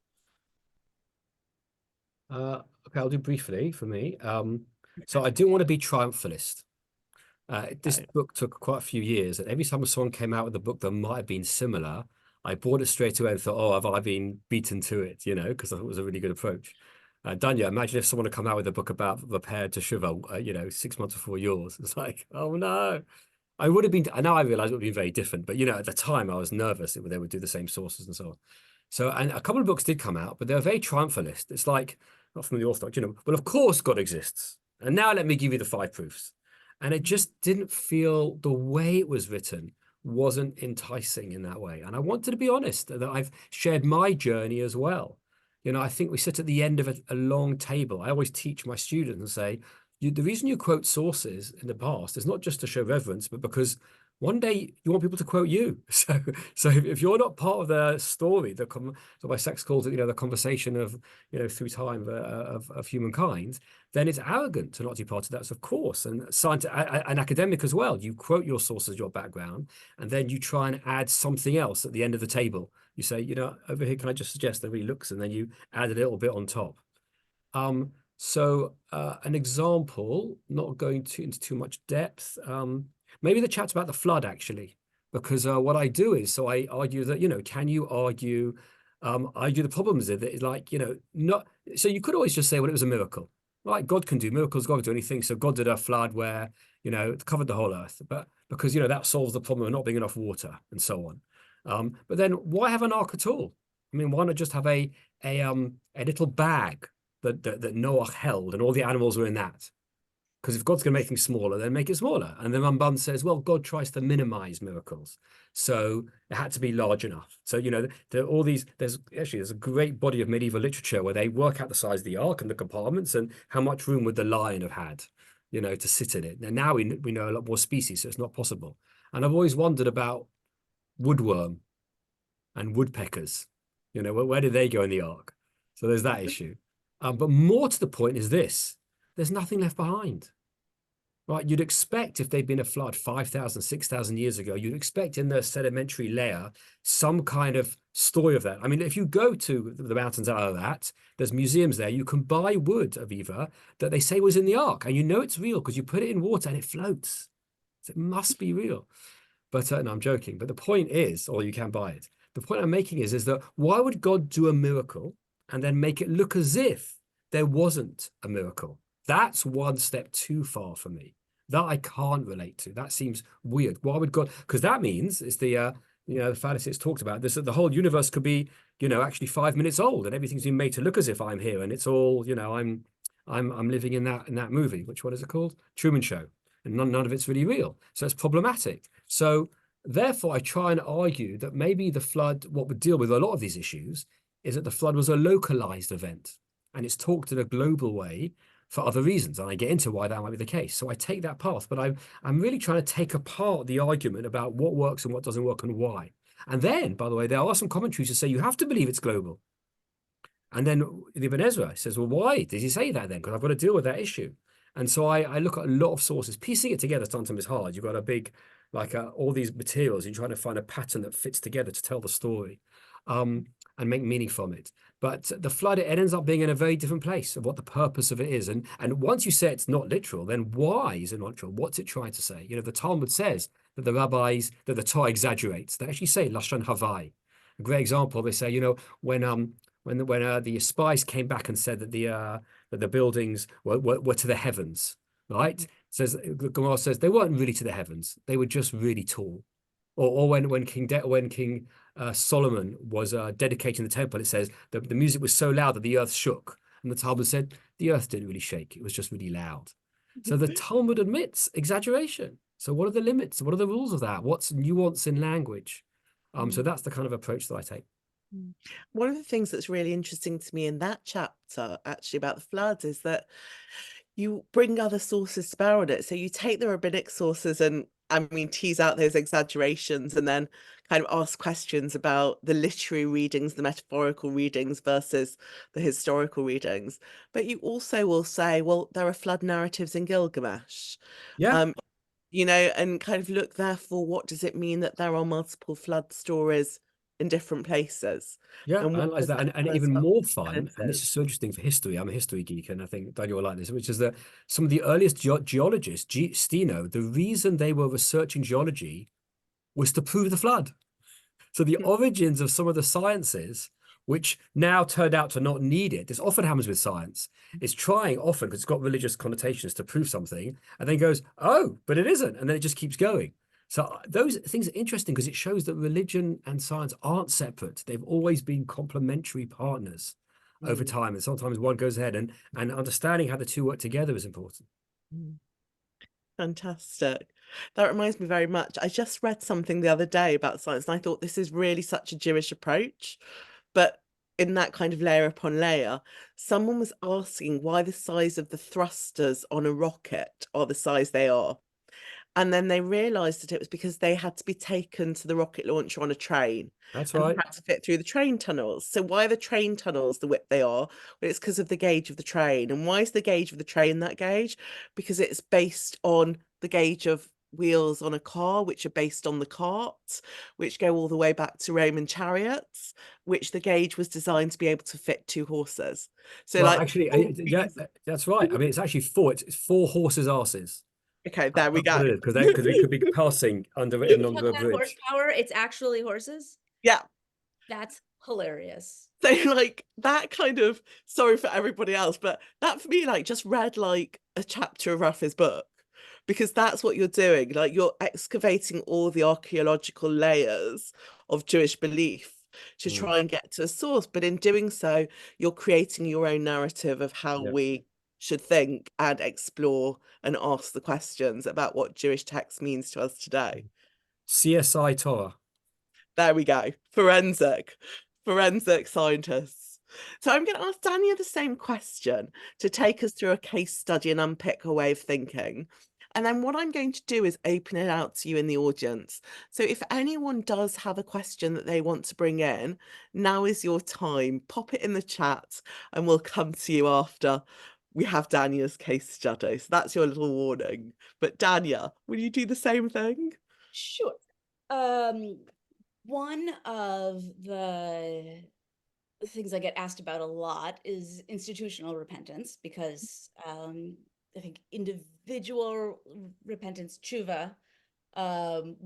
Okay, I'll do briefly for me. So I didn't want to be triumphalist. This No. book took quite a few years, and every time someone came out with a book that might have been similar, I bought it straight away and thought, oh, have I been beaten to it? You know, because I thought it was a really good approach. Danya, imagine if someone had come out with a book about repair to shiva, 6 months before yours. It's like, oh no. I would have been, now I realize it would have been very different, but at the time I was nervous that they would do the same sources and so on. So, and a couple of books did come out, but they were very triumphalist. It's like, not from the Orthodox, well, of course God exists. And now let me give you the 5 proofs. And it just didn't feel, the way it was written wasn't enticing in that way. And I wanted to be honest that I've shared my journey as well. I think we sit at the end of a long table. I always teach my students and say, the reason you quote sources in the past is not just to show reverence, but because one day you want people to quote you. So if you're not part of the story, so my sex calls it, the conversation of, through time of humankind, then it's arrogant to not be part of that. So of course, and and academic as well. You quote your sources, your background, and then you try and add something else at the end of the table. You say, over here, can I just suggest that really looks, and then you add a little bit on top. So an example, not going into too much depth, maybe the chat's about the flood, actually, because what I do is, so I argue that, can you argue the problems that it's like, not, so you could always just say, well, it was a miracle, right? God can do miracles, God can do anything. So God did a flood where, it covered the whole earth, but because, that solves the problem of not being enough water and so on. But then why have an ark at all? I mean, why not just have a little bag that Noah held and all the animals were in that? Because if God's going to make things smaller, then make it smaller. And then Ramban says, well, God tries to minimize miracles. So it had to be large enough. So, there are all these, there's a great body of medieval literature where they work out the size of the ark and the compartments and how much room would the lion have had, to sit in it. And now we know a lot more species, so it's not possible. And I've always wondered about woodworm and woodpeckers. Where did they go in the ark? So there's that issue. But more to the point is this: there's nothing left behind. Right? You'd expect if they'd been a flood 5,000, 6,000 years ago, you'd expect in the sedimentary layer some kind of story of that. I mean, if you go to the mountains out of that, there's museums there. You can buy wood, Aviva, that they say was in the ark, and it's real because you put it in water and it floats. So it must be real. But no, I'm joking. But the point is, or you can buy it. The point I'm making is that why would God do a miracle and then make it look as if there wasn't a miracle? That's one step too far for me. That I can't relate to. That seems weird. Why would God? Because that means it's the the Pharisees talked about this, that the whole universe could be actually 5 minutes old and everything's been made to look as if I'm here and it's all I'm living in that movie. Which one is it called? Truman Show. And none of it's really real. So it's problematic. So therefore, I try and argue that maybe the flood, what would deal with a lot of these issues, is that the flood was a localized event and it's talked in a global way for other reasons. And I get into why that might be the case. So I take that path, but I'm really trying to take apart the argument about what works and what doesn't work and why. And then, by the way, there are some commentaries that say you have to believe it's global. And then Ibn Ezra says, well, why did he say that then? Because I've got to deal with that issue. And so I look at a lot of sources. Piecing it together sometimes is hard. You've got a big, all these materials. You're trying to find a pattern that fits together to tell the story and make meaning from it. But the flood, it ends up being in a very different place of what the purpose of it is. And once you say it's not literal, then why is it not literal? What's it trying to say? The Talmud says that the rabbis, that the Torah exaggerates. They actually say Lashon Havai. A great example, they say, when the spies came back and said that the buildings were to the heavens, right? Says the Gemara says they weren't really to the heavens; they were just really tall. Or when King Solomon was dedicating the temple, it says the music was so loud that the earth shook, and the Talmud said the earth didn't really shake; it was just really loud. So the Talmud admits exaggeration. So what are the limits? What are the rules of that? What's nuance in language? So that's the kind of approach that I take. One of the things that's really interesting to me in that chapter, actually, about the floods, is that you bring other sources to bear on it. So you take the rabbinic sources and, tease out those exaggerations and then kind of ask questions about the literary readings, the metaphorical readings versus the historical readings. But you also will say, well, there are flood narratives in Gilgamesh. Yeah. And kind of look, therefore, what does it mean that there are multiple flood stories in different places. Yeah, And I what analyze does that. that And tell us even about more fun, and this alternatives? is so interesting for history. I'm a history geek, and I think Daniel will like this, which is that some of the earliest geologists, Steno, the reason they were researching geology was to prove the flood. So the origins of some of the sciences, which now turned out to not need it, this often happens with science, is trying often, because it's got religious connotations, to prove something, and then goes, oh, but it isn't. And then it just keeps going. So those things are interesting because it shows that religion and science aren't separate. They've always been complementary partners over Mm, time. And sometimes one goes ahead, and understanding how the two work together is important. mm. Fantastic. That reminds me very much. I just read something the other day about science, and I thought this is really such a Jewish approach. But in that kind of layer upon layer, someone was asking why the size of the thrusters on a rocket are the size they are. And then they realized that it was because they had to be taken to the rocket launcher on a train That's and they right. had to fit through the train tunnels. So why are the train tunnels the width they are? Well, it's because of the gauge of the train. And why is the gauge of the train that gauge? Because it's based on the gauge of wheels on a car, which are based on the carts, which go all the way back to Roman chariots, which the gauge was designed to be able to fit two horses. So Well, like actually, all yeah, these, that's right. I mean, it's actually four. It's four horses' asses. okay, there we That's go. what it is, because they could be passing If underwritten you under talk a about bridge. horsepower, it's actually horses. Yeah. That's hilarious. So like that kind of, sorry for everybody else, but that for me like just read like a chapter of Rafi's book, because that's what you're doing. Like you're excavating all the archaeological layers of Jewish belief to Mm, try and get to a source. But in doing so, you're creating your own narrative of how yeah. we should think and explore and ask the questions about what Jewish text means to us today. CSI Torah. There we go. Forensic scientists. So I'm going to ask Danya the same question to take us through a case study and unpick her way of thinking. And then what I'm going to do is open it out to you in the audience. So if anyone does have a question that they want to bring in, now is your time. Pop it in the chat and we'll come to you after we have Danya's case study. So that's your little warning. But Danya, will you do the same thing? Sure. One of the things I get asked about a lot is institutional repentance, because I think individual repentance, tshuva, um,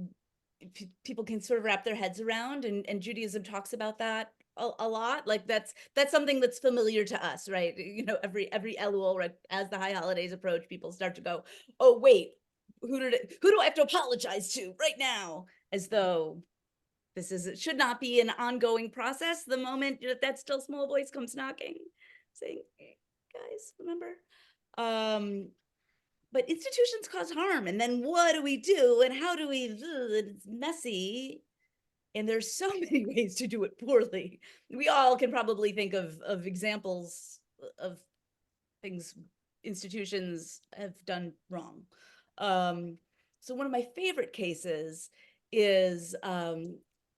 people can sort of wrap their heads around, and Judaism talks about that a lot. Like that's something that's familiar to us, right? You know, every Elul, right, as the high holidays approach, people start to go, oh wait, who do I have to apologize to right now? As though it should not be an ongoing process. The moment that still small voice comes knocking, saying, hey, guys, remember? But institutions cause harm. And then what do we do? And how do we, it's messy. And there's so many ways to do it poorly. We all can probably think of examples of things institutions have done wrong. So one of my favorite cases is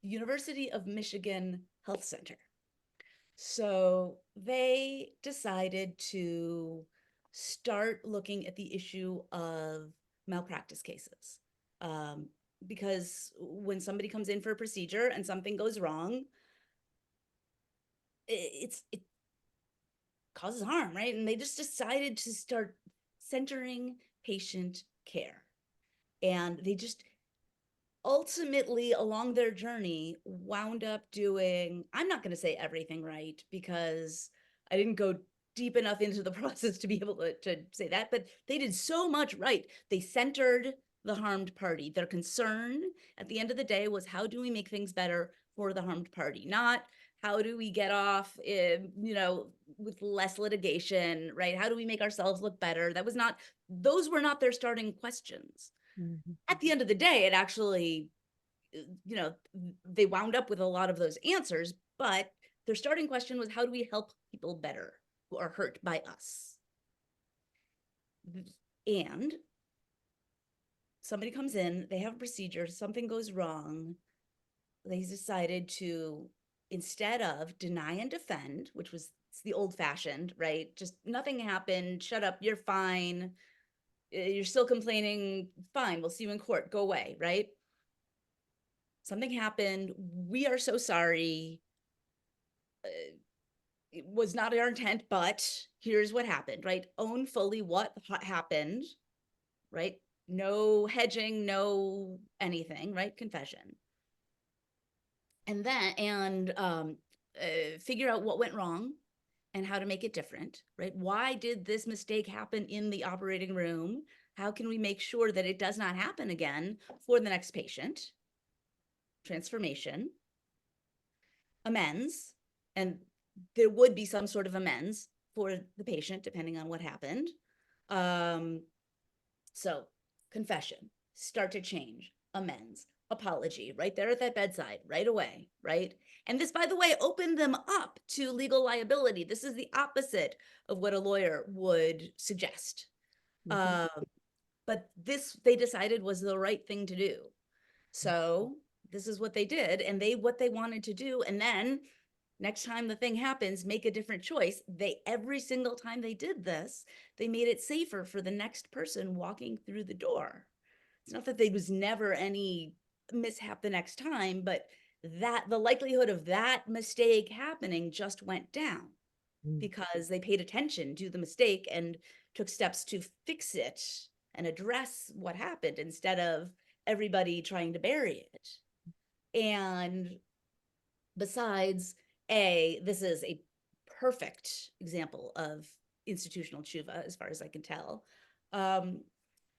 University of Michigan Health Center. So they decided to start looking at the issue of malpractice cases. Because when somebody comes in for a procedure and something goes wrong, it causes harm, right? And they just decided to start centering patient care. And they just ultimately, along their journey, wound up doing, I'm not going to say everything right, because I didn't go deep enough into the process to be able to say that, but they did so much right. They centered the harmed party. Their concern at the end of the day was, how do we make things better for the harmed party? Not how do we get off, with less litigation, right? How do we make ourselves look better? Those were not their starting questions. Mhm. At the end of the day, it actually, they wound up with a lot of those answers, but their starting question was, how do we help people better who are hurt by us? And somebody comes in, they have a procedure, something goes wrong. They decided to, instead of deny and defend, which was the old fashioned, right? Just nothing happened, shut up, you're fine. You're still complaining, fine, we'll see you in court, go away, right? something happened. We are so sorry. It was not our intent, but here's what happened, right? Own fully what happened, right? No hedging, no anything, right? Confession. And figure out what went wrong and how to make it different, right? Why did this mistake happen in the operating room? How can we make sure that it does not happen again for the next patient? Transformation, amends, and there would be some sort of amends for the patient depending on what happened. So confession, start to change, amends, apology, right there at that bedside, right away, right? And this, by the way, opened them up to legal liability. This is the opposite of what a lawyer would suggest. Mhm. But this, they decided, was the right thing to do. So this is what they did, and what they wanted to do. And then next time the thing happens, make a different choice. Every single time they did this, they made it safer for the next person walking through the door. It's not that there was never any mishap the next time, but that the likelihood of that mistake happening just went down because they paid attention to the mistake and took steps to fix it and address what happened instead of everybody trying to bury it. And besides, this is a perfect example of institutional tshuva, as far as I can tell.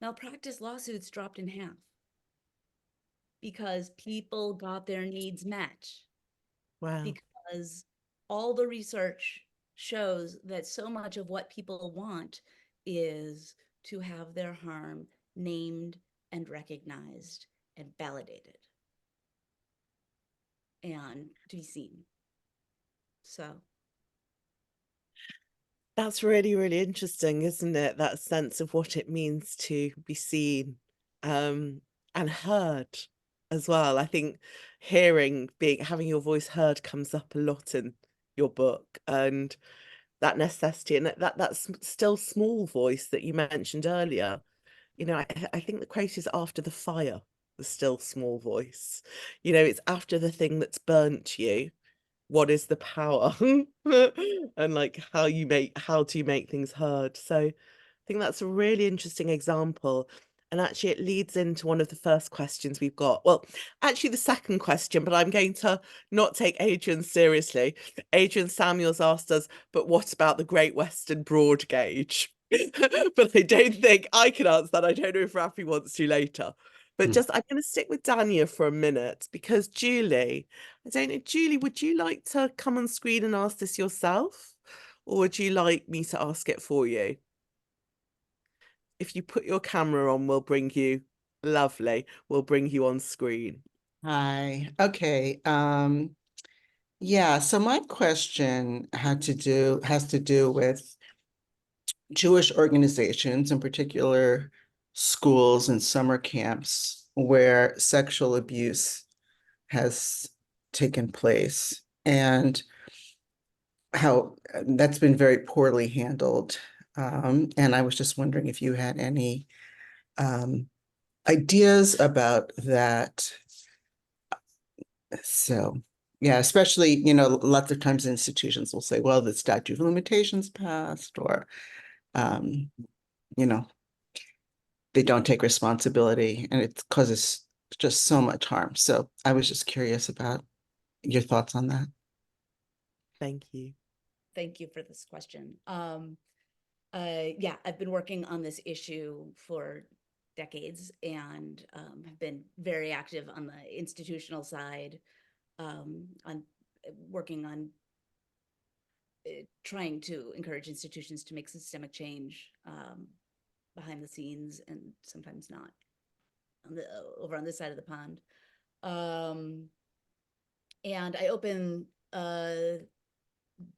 Malpractice lawsuits dropped in half because people got their needs met. Wow. Because all the research shows that so much of what people want is to have their harm named and recognized and validated and to be seen. So That's really, really interesting, isn't it? That sense of what it means to be seen, and heard as well. I think having your voice heard comes up a lot in your book, and that necessity and that's still small voice that you mentioned earlier. I think the quote is after the fire, the still small voice. It's after the thing that's burnt you. What is the power? And like how do you make things heard? So I think that's a really interesting example. And actually it leads into one of the first questions we've got. Well, actually the second question, but I'm going to not take Adrian seriously. Adrian Samuels asked us, but what about the Great Western Broad Gauge? But I don't think I can answer that. I don't know if Rafi wants to later. But just I'm going to stick with Danya for a minute because Julie, I don't know, Julie, would you like to come on screen and ask this yourself? Or would you like me to ask it for you? If you put your camera on, lovely, we'll bring you on screen. Hi. Okay. Yeah, so my question has to do with Jewish organizations, in particular schools and summer camps where sexual abuse has taken place and how that's been very poorly handled. And I was just wondering if you had any ideas about that. So, yeah, especially, lots of times institutions will say, well, the statute of limitations passed, or, um, you know, they don't take responsibility, and it causes just so much harm. So I was just curious about your thoughts on that. Thank you. thank you for this question. Yeah, I've been working on this issue for decades and have been very active on the institutional side, on working on trying to encourage institutions to make systemic change behind the scenes and sometimes not over on this side of the pond. And I open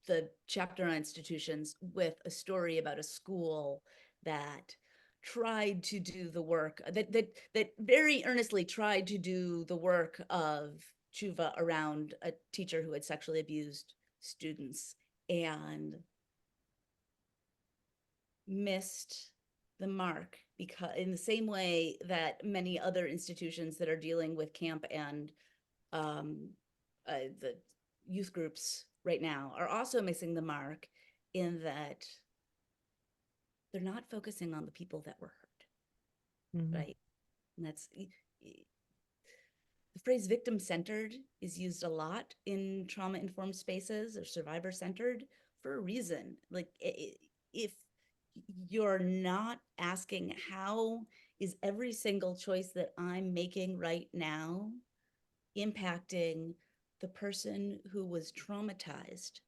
the chapter on institutions with a story about a school that tried to do the work that very earnestly tried to do the work of tshuva around a teacher who had sexually abused students and missed the mark, because in the same way that many other institutions that are dealing with camp and the youth groups right now are also missing the mark in that they're not focusing on the people that were hurt, right? And that's the phrase victim-centered is used a lot in trauma-informed spaces or survivor-centered for a reason. Like if you're not asking how is every single choice that I'm making right now impacting the person who was traumatized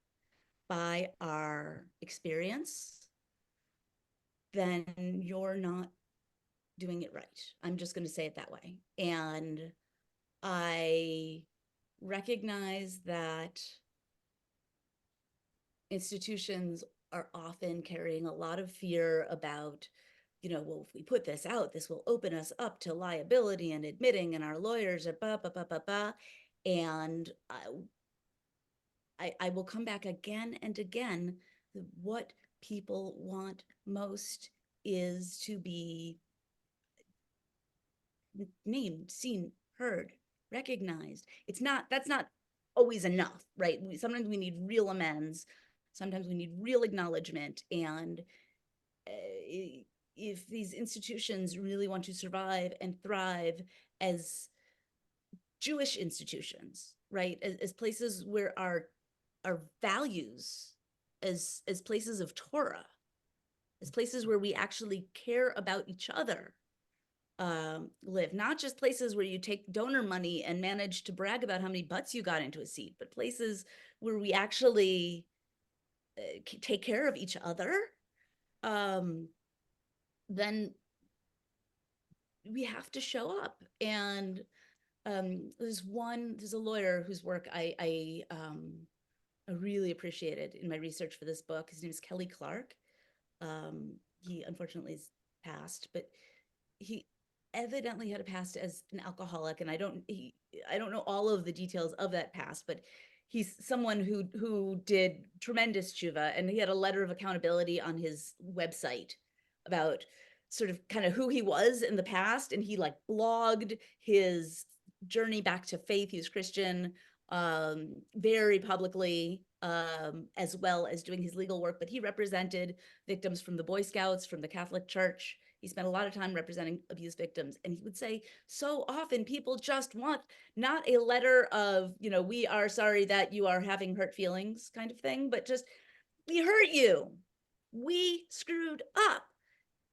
by our experience, then you're not doing it right. I'm just going to say it that way. And I recognize that institutions are often carrying a lot of fear about, well, if we put this out, this will open us up to liability and admitting, and our lawyers are blah, blah, blah, blah, blah. And I will come back again and again. What people want most is to be named, seen, heard, recognized. That's not always enough, right? Sometimes we need real amends. Sometimes we need real acknowledgement. And if these institutions really want to survive and thrive as Jewish institutions, right, as places where our values, as places of Torah, as places where we actually care about each other, live, not just places where you take donor money and manage to brag about how many butts you got into a seat, but places where we actually take care of each other, then we have to show up. And there's a lawyer whose work I really appreciated in my research for this book. His name is Kelly Clark. He unfortunately is passed, but he evidently had a past as an alcoholic, and I don't know all of the details of that past, but he's someone who did tremendous tshuva, and he had a letter of accountability on his website about sort of kind of who he was in the past, and he like blogged his journey back to faith. He was Christian, very publicly, as well as doing his legal work, but he represented victims from the Boy Scouts, from the Catholic Church. He spent a lot of time representing abuse victims. And he would say, so often people just want not a letter of, we are sorry that you are having hurt feelings kind of thing, but just, we hurt you. We screwed up.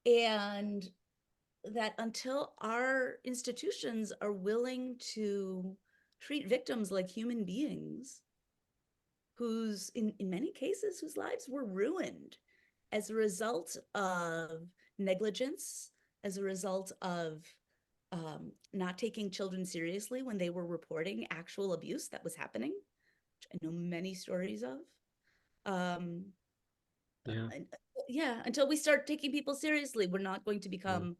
And that until our institutions are willing to treat victims like human beings, whose, in many cases, whose lives were ruined as a result of negligence, as a result of not taking children seriously when they were reporting actual abuse that was happening, which I know many stories of. Yeah, until we start taking people seriously, we're not going to become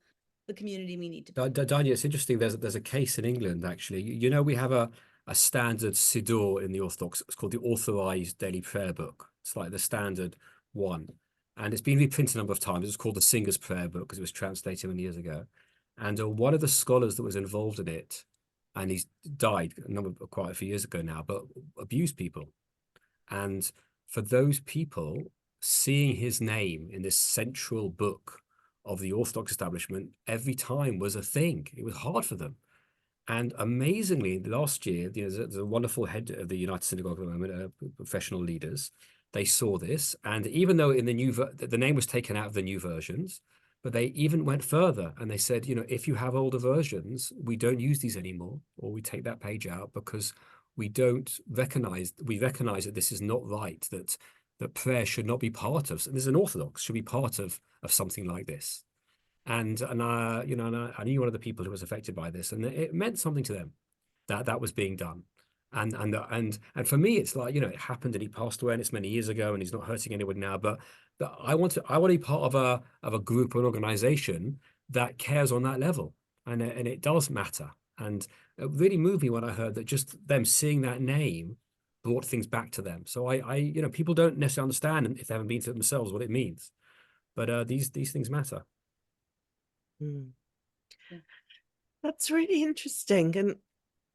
the community we need to be. Danya, it's interesting. There's a case in England, actually. We have a standard Siddur in the Orthodox. It's called the Authorized Daily Prayer Book. It's like the standard one. And it's been reprinted a number of times. It's called the Singer's Prayer Book because it was translated many years ago. And one of the scholars that was involved in it, and he's died quite a few years ago now, but abused people. And for those people, seeing his name in this central book of the Orthodox establishment every time was a thing. It was hard for them. And amazingly, last year, there's a wonderful head of the United Synagogue at the moment, professional leaders. They saw this, and even though in the name was taken out of the new versions, but they even went further and they said, if you have older versions, we don't use these anymore, or we take that page out because we recognize that this is not right, that prayer should not be part of. This is an Orthodox, should be part of something like this. And I knew one of the people who was affected by this, and it meant something to them that was being done. And for me, it's like, it happened and he passed away and it's many years ago and he's not hurting anyone now. But I want to be part of a group or an organization that cares on that level, and it does matter. And it really moved me when I heard that just them seeing that name brought things back to them. So people don't necessarily understand if they haven't been through it themselves what it means, but these things matter. That's really interesting. And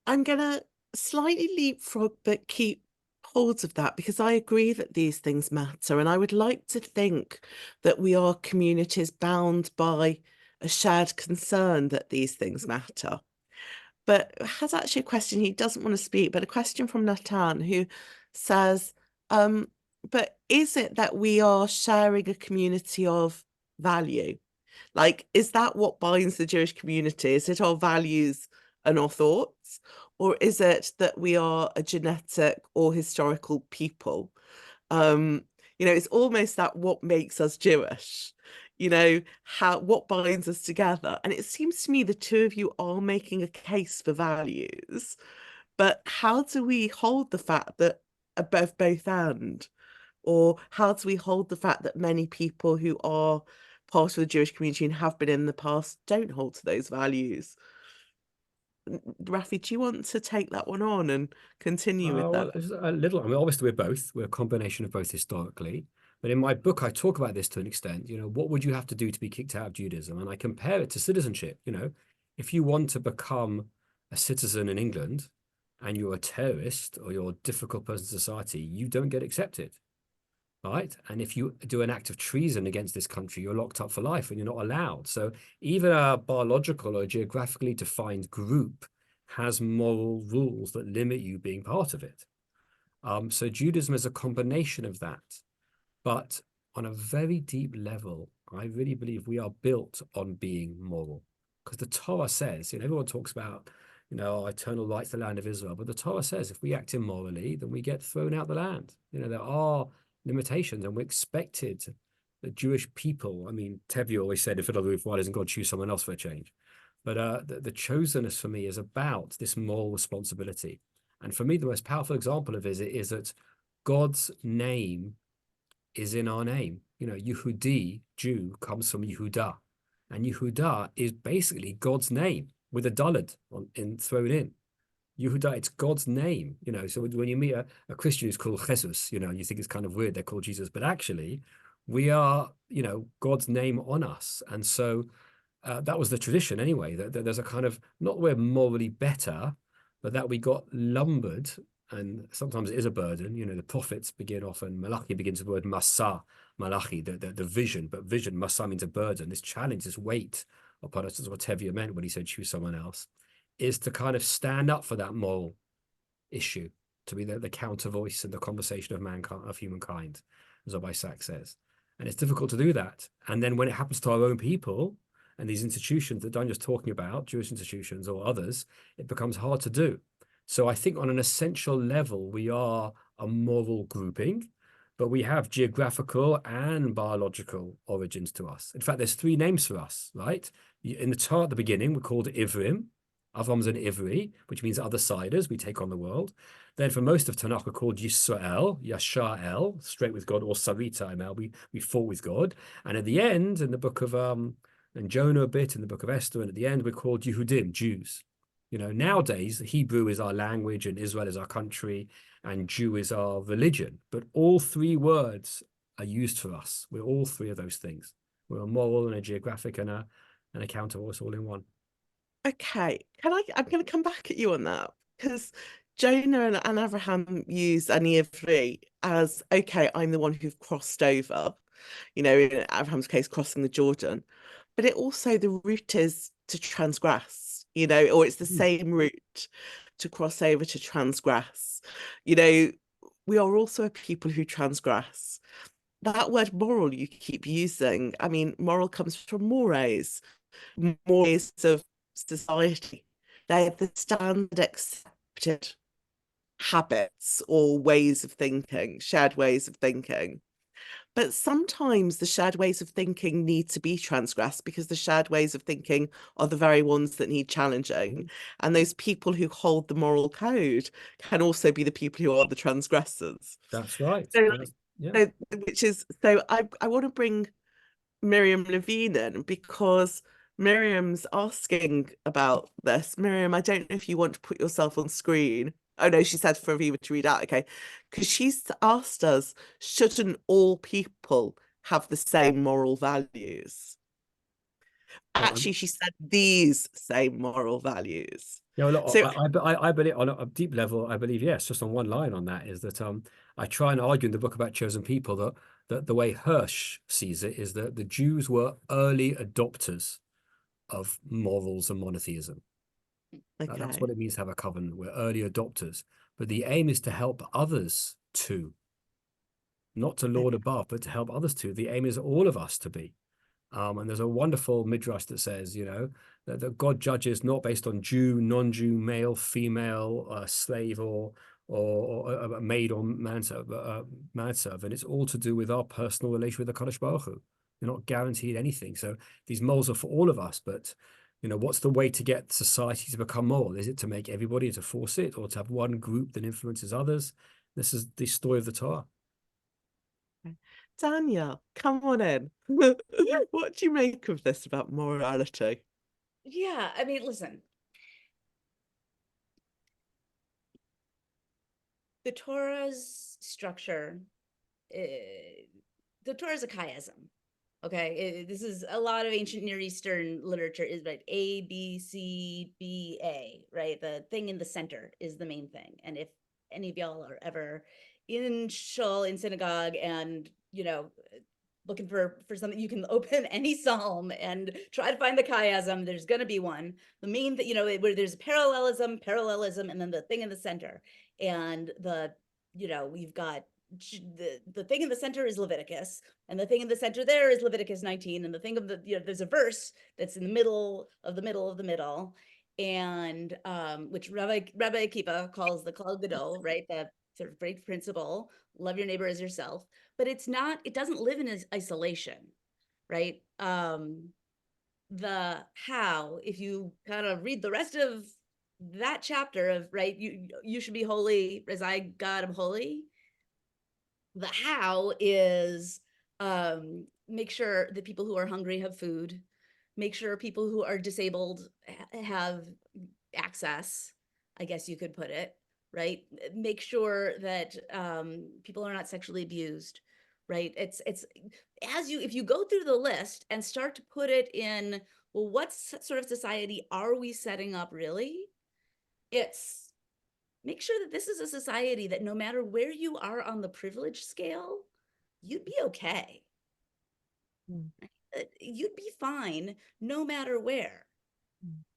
I'm gonna slightly leapfrog, but keep hold of that, because I agree that these things matter. And I would like to think that we are communities bound by a shared concern that these things matter. But has actually a question, he doesn't want to speak, but a question from Natan, who says, but is it that we are sharing a community of value? Like, is that what binds the Jewish community? Is it our values and our thoughts? Or is it that we are a genetic or historical people? It's almost that what makes us Jewish, what binds us together. And it seems to me the two of you are making a case for values, but how do we hold the fact that above both and? Or how do we hold the fact that many people who are part of the Jewish community and have been in the past don't hold to those values? Rafi, do you want to take that one on and continue with that? Well, a little. I mean, obviously we're both. We're a combination of both historically. But in my book, I talk about this to an extent. What would you have to do to be kicked out of Judaism? And I compare it to citizenship. If you want to become a citizen in England and you're a terrorist or you're a difficult person in society, you don't get accepted. Right. And if you do an act of treason against this country, you're locked up for life and you're not allowed. So even a biological or geographically defined group has moral rules that limit you being part of it. So Judaism is a combination of that. But on a very deep level, I really believe we are built on being moral. Because the Torah says, everyone talks about, eternal rights to the land of Israel. But the Torah says if we act immorally, then we get thrown out the land. There are limitations, and we're expected, the Jewish people. I mean, Tevye always said, if it'll roof, why doesn't God choose someone else for a change? But the chosenness for me is about this moral responsibility. And for me, the most powerful example of it is that God's name is in our name. Yehudi, Jew, comes from Yehuda. And Yehuda is basically God's name with a daled thrown in. Yehuda, it's God's name, So when you meet a Christian who's called Jesus, you think it's kind of weird they're called Jesus, but actually we are, God's name on us. And so that was the tradition anyway, that there's a kind of, not we're morally better, but that we got lumbered, and sometimes it is a burden. The prophets begin often, Malachi begins with the word masa, Malachi, the vision, but vision, masa means a burden, this challenge, this weight upon us, is what Tevye meant when he said choose someone else, is to kind of stand up for that moral issue, to be the counter voice in the conversation of mankind, of humankind, as Rabbi Sachs says. And it's difficult to do that. And then when it happens to our own people and these institutions that Danya's talking about, Jewish institutions or others, it becomes hard to do. So I think on an essential level, we are a moral grouping, but we have geographical and biological origins to us. In fact, there's three names for us, right? In the Torah at the beginning, we're called Ivrim. Avram's an Ivri, which means other siders. We take on the world. Then for most of Tanakh, we're called Yisrael, Yashar straight with God, or Sarita Emel, we fall with God. And at the end, in the book of, and Jonah a bit, in the book of Esther, and at the end, we're called Yehudim, Jews. Nowadays, Hebrew is our language and Israel is our country and Jew is our religion. But all three words are used for us. We're all three of those things. We're a moral and a geographic and a counter voice all in one. Okay, I'm going to come back at you on that, because Jonah and Abraham use an Ivri as, okay, I'm the one who've crossed over, in Abraham's case, crossing the Jordan. But it also, the route is to transgress, or it's the same route to cross over, to transgress. We are also a people who transgress. That word moral you keep using, I mean, moral comes from mores of society. They are the standard accepted habits or ways of thinking, shared ways of thinking. But sometimes the shared ways of thinking need to be transgressed, because the shared ways of thinking are the very ones that need challenging. And those people who hold the moral code can also be the people who are the transgressors. That's right. So I want to bring Miriam Levine in, because Miriam's asking about this. Miriam, I don't know if you want to put yourself on screen. Oh no, she said for Aviva to read out. Okay, because she's asked us, shouldn't all people have the same moral values? Actually, she said these same moral values. Yeah, well, look, So I believe on a deep level, I believe, yes, just on one line on that is that I try and argue in the book about chosen people that the way Hirsch sees it is that the Jews were early adopters of morals and monotheism. That's okay. what it means to have a covenant. We're early adopters, but the aim is to help others too, not to lord above, but to help others too. The aim is all of us to be. And there's a wonderful midrash that says, that God judges not based on Jew, non-Jew, male, female, slave, or maid or manservant. It's all to do with our personal relation with the Kadosh Baruch Hu. You're not guaranteed anything. So these moles are for all of us. But what's the way to get society to become moral? Is it to make everybody, to force it, or to have one group that influences others? This is the story of the Torah. Danya, come on in. What do you make of this about morality? Yeah, I mean, listen, the Torah's structure, the Torah is a chiasm. Okay, this is a lot of ancient Near Eastern literature is like A, B, C, B, A, right? The thing in the center is the main thing. And if any of y'all are ever in shul, in synagogue, and looking for something, you can open any psalm and try to find the chiasm. There's going to be one. The main thing, where there's parallelism, and then the thing in the center. And we've got the thing in the center is Leviticus, and the thing in the center there is Leviticus 19, and the thing of there's a verse that's in the middle of the middle of the middle, and which Rabbi Akiva calls the Klal Gadol, right? The sort of great principle, love your neighbor as yourself. But it doesn't live in isolation, right? The how, if you kind of read the rest of that chapter of, right, you should be holy as I, God, am holy. The how is make sure that people who are hungry have food, make sure people who are disabled have access, I guess you could put it, right? Make sure that people are not sexually abused, right? It's if you go through the list and start to put it in, well, what sort of society are we setting up really? It's make sure that this is a society that no matter where you are on the privilege scale, you'd be okay. You'd be fine no matter where,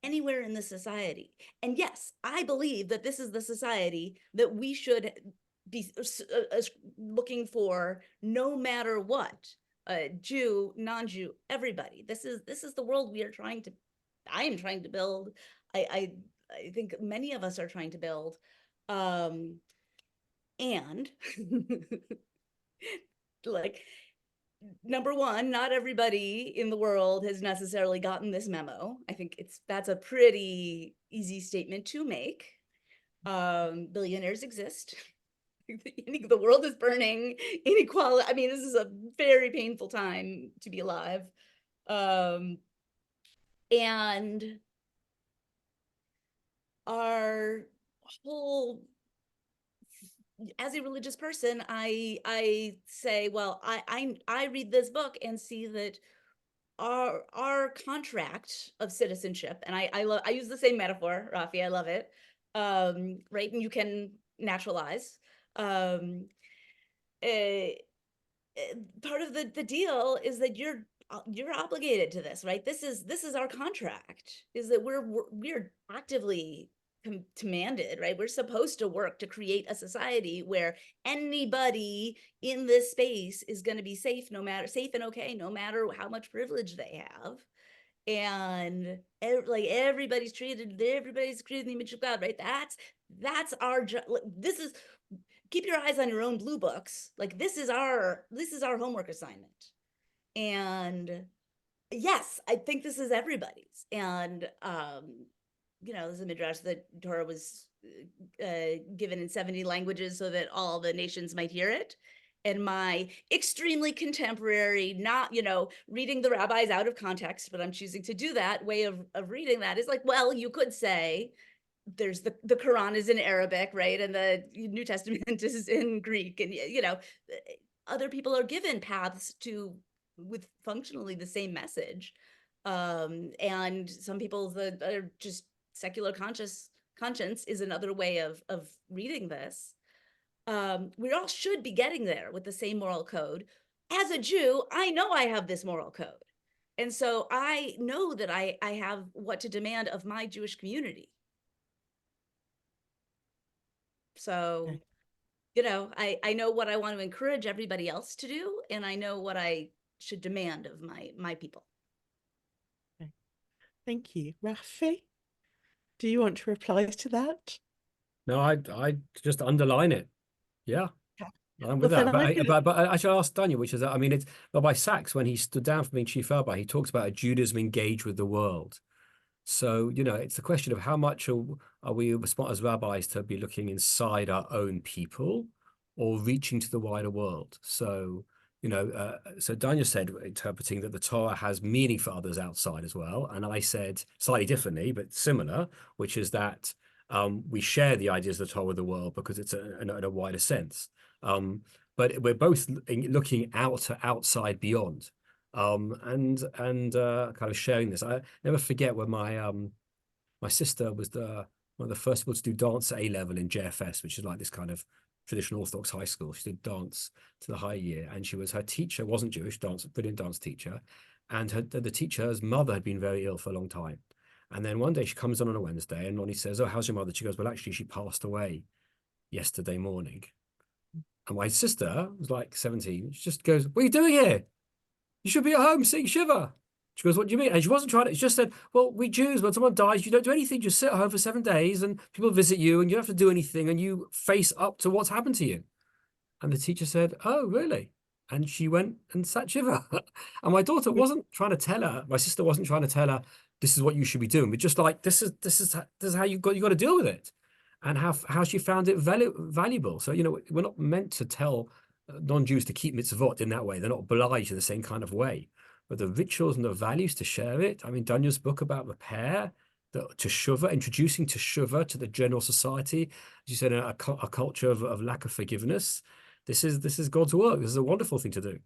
anywhere in the society. And yes, I believe that this is the society that we should be looking for no matter what. Jew, non-Jew, everybody. This is the world I am trying to build. I think many of us are trying to build. And like, number one, not everybody in the world has necessarily gotten this memo. I think that's a pretty easy statement to make. Billionaires exist. The world is burning. Inequality. I mean, this is a very painful time to be alive. And our whole, as a religious person, I say, well, I read this book and see that our contract of citizenship, and I use the same metaphor, Rafi, I love it. Right, and you can naturalize. Part of the deal is that you're obligated to this, right? This is our contract, is that we're actively commanded, right? We're supposed to work to create a society where anybody in this space is going to be safe and okay, no matter how much privilege they have. And everybody's created in the image of God, right? That's our job. This is, keep your eyes on your own blue books. Like, this is our homework assignment. And yes, I think this is everybody's. And there's a midrash that Torah was given in 70 languages so that all the nations might hear it. And my extremely contemporary, not, reading the rabbis out of context, but I'm choosing to do that way of reading that is like, well, you could say there's the Quran is in Arabic, right? And the New Testament is in Greek. And, other people are given paths with functionally the same message. And some people that are just secular conscious conscience is another way of reading this. We all should be getting there with the same moral code. As a Jew, I know I have this moral code. And so I know that I have what to demand of my Jewish community. So, Okay. you know, I know what I want to encourage everybody else to do, and I know what I should demand of my people. Okay. Thank you. Rafi, do you want to reply to that? No, I just underline it. Yeah. Okay. I'm Well, with then that, I'm going to. but I should ask Danya, which is, I mean, it's Rabbi Sachs, when he stood down from being chief rabbi, he talks about a Judaism engaged with the world. So, you know, it's the question of how much are we as rabbis to be looking inside our own people or reaching to the wider world? So, you know, so Danya said, interpreting that the Torah has meaning for others outside as well. And I said slightly differently, but similar, which is that we share the ideas of the Torah with the world because it's in a wider sense. But we're both looking outside beyond. And kind of sharing this. I never forget when my sister was one of the first people to do dance at A level in JFS, which is like this kind of traditional Orthodox high school. She did dance to the high year, and her teacher wasn't Jewish, brilliant dance teacher, and the teacher's mother had been very ill for a long time. And then one day she comes on a Wednesday, and Ronnie says, "Oh, how's your mother?" She goes, "Well, actually, she passed away yesterday morning." And my sister was like 17. She just goes, "What are you doing here? You should be at home sitting Shiva." She goes, "What do you mean?" And she wasn't trying to, she just said, "Well, we Jews, when someone dies, you don't do anything. You just sit at home for 7 days and people visit you and you don't have to do anything and you face up to what's happened to you." And the teacher said, "Oh, really?" And she went and sat Shiva. And my daughter wasn't trying to tell her, my sister wasn't trying to tell her, this is what you should be doing, but just like, this is how you got to deal with it. And how she found it valuable. So, you know, we're not meant to tell non-Jews to keep mitzvot in that way. They're not obliged in the same kind of way. But the rituals and the values to share it. I mean, Danya's book about repair, the teshuvah, introducing teshuvah to the general society, as you said, a culture of lack of forgiveness. This is God's work. This is a wonderful thing to do,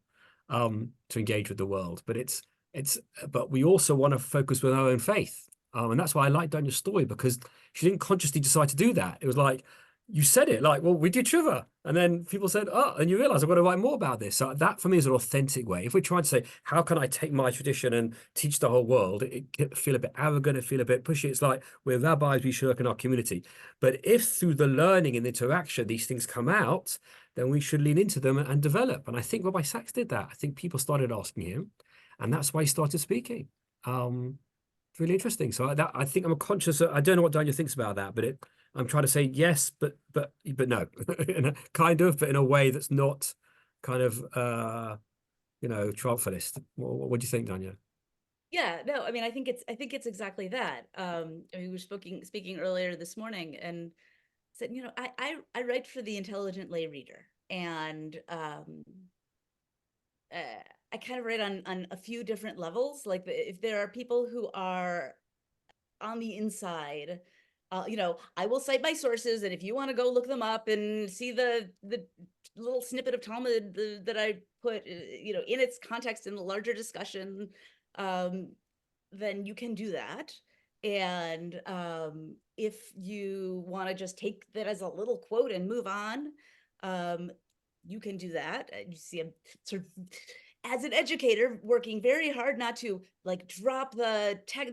to engage with the world. But we also want to focus with our own faith. And that's why I like Danya's story, because she didn't consciously decide to do that. It was like, you said it, like, well, we did tshuva. And then people said, oh, and you realize I've got to write more about this. So that for me is an authentic way. If we're trying to say, how can I take my tradition and teach the whole world? It can feel a bit arrogant, it feel a bit pushy. It's like, we're rabbis, we should work in our community. But if through the learning and interaction, these things come out, then we should lean into them and develop. And I think Rabbi Sachs did that. I think people started asking him, and that's why he started speaking. Really interesting. So I think I'm conscious. I don't know what Danya thinks about that, but I'm trying to say yes, but no, kind of, but in a way that's not kind of triumphalist. What do you think, Danya? Yeah, no, I mean, I think it's exactly that. We were speaking earlier this morning and said, you know, I write for the intelligent lay reader, and I kind of write on a few different levels. Like if there are people who are on the inside, you know, I will cite my sources, and if you want to go look them up and see the little snippet of Talmud that I put, you know, in its context in a larger discussion, then you can do that. And if you want to just take that as a little quote and move on, you can do that. You see, I'm sort of, as an educator, working very hard not to like drop the tech,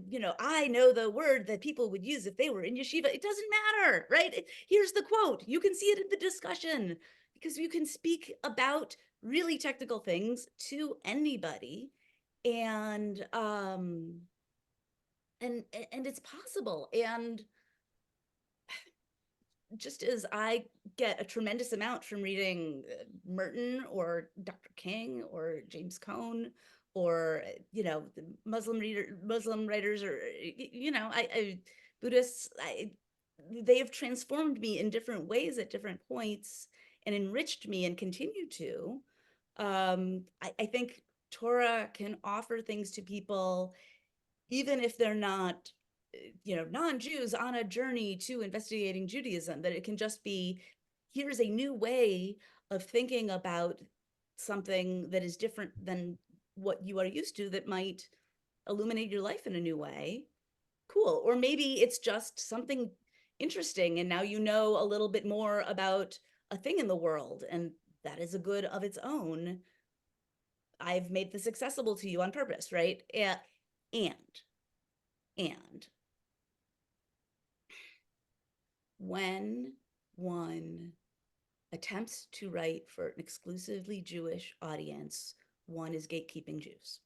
you know, I know the word that people would use if they were in yeshiva. It doesn't matter, right? Here's the quote. You can see it in the discussion, because you can speak about really technical things to anybody, and it's possible. And just as I get a tremendous amount from reading Merton or Dr. King or James Cone, or you know, the Muslim writers, or you know, Buddhists, they have transformed me in different ways at different points and enriched me and continue to. I think Torah can offer things to people, even if they're not, you know, non-Jews on a journey to investigating Judaism, that it can just be, here's a new way of thinking about something that is different than what you are used to, that might illuminate your life in a new way. cool. Or maybe it's just something interesting, and now you know a little bit more about a thing in the world, and that is a good of its own. I've made this accessible to you on purpose, right? And when one attempts to write for an exclusively Jewish audience, one is gatekeeping Jews.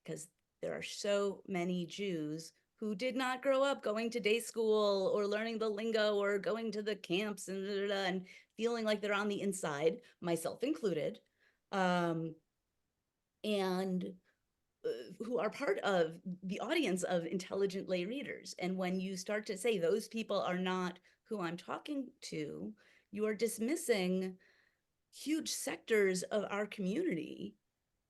Because there are so many Jews who did not grow up going to day school or learning the lingo or going to the camps and feeling like they're on the inside, myself included, and who are part of the audience of intelligent lay readers. And when you start to say those people are not who I'm talking to, you are dismissing huge sectors of our community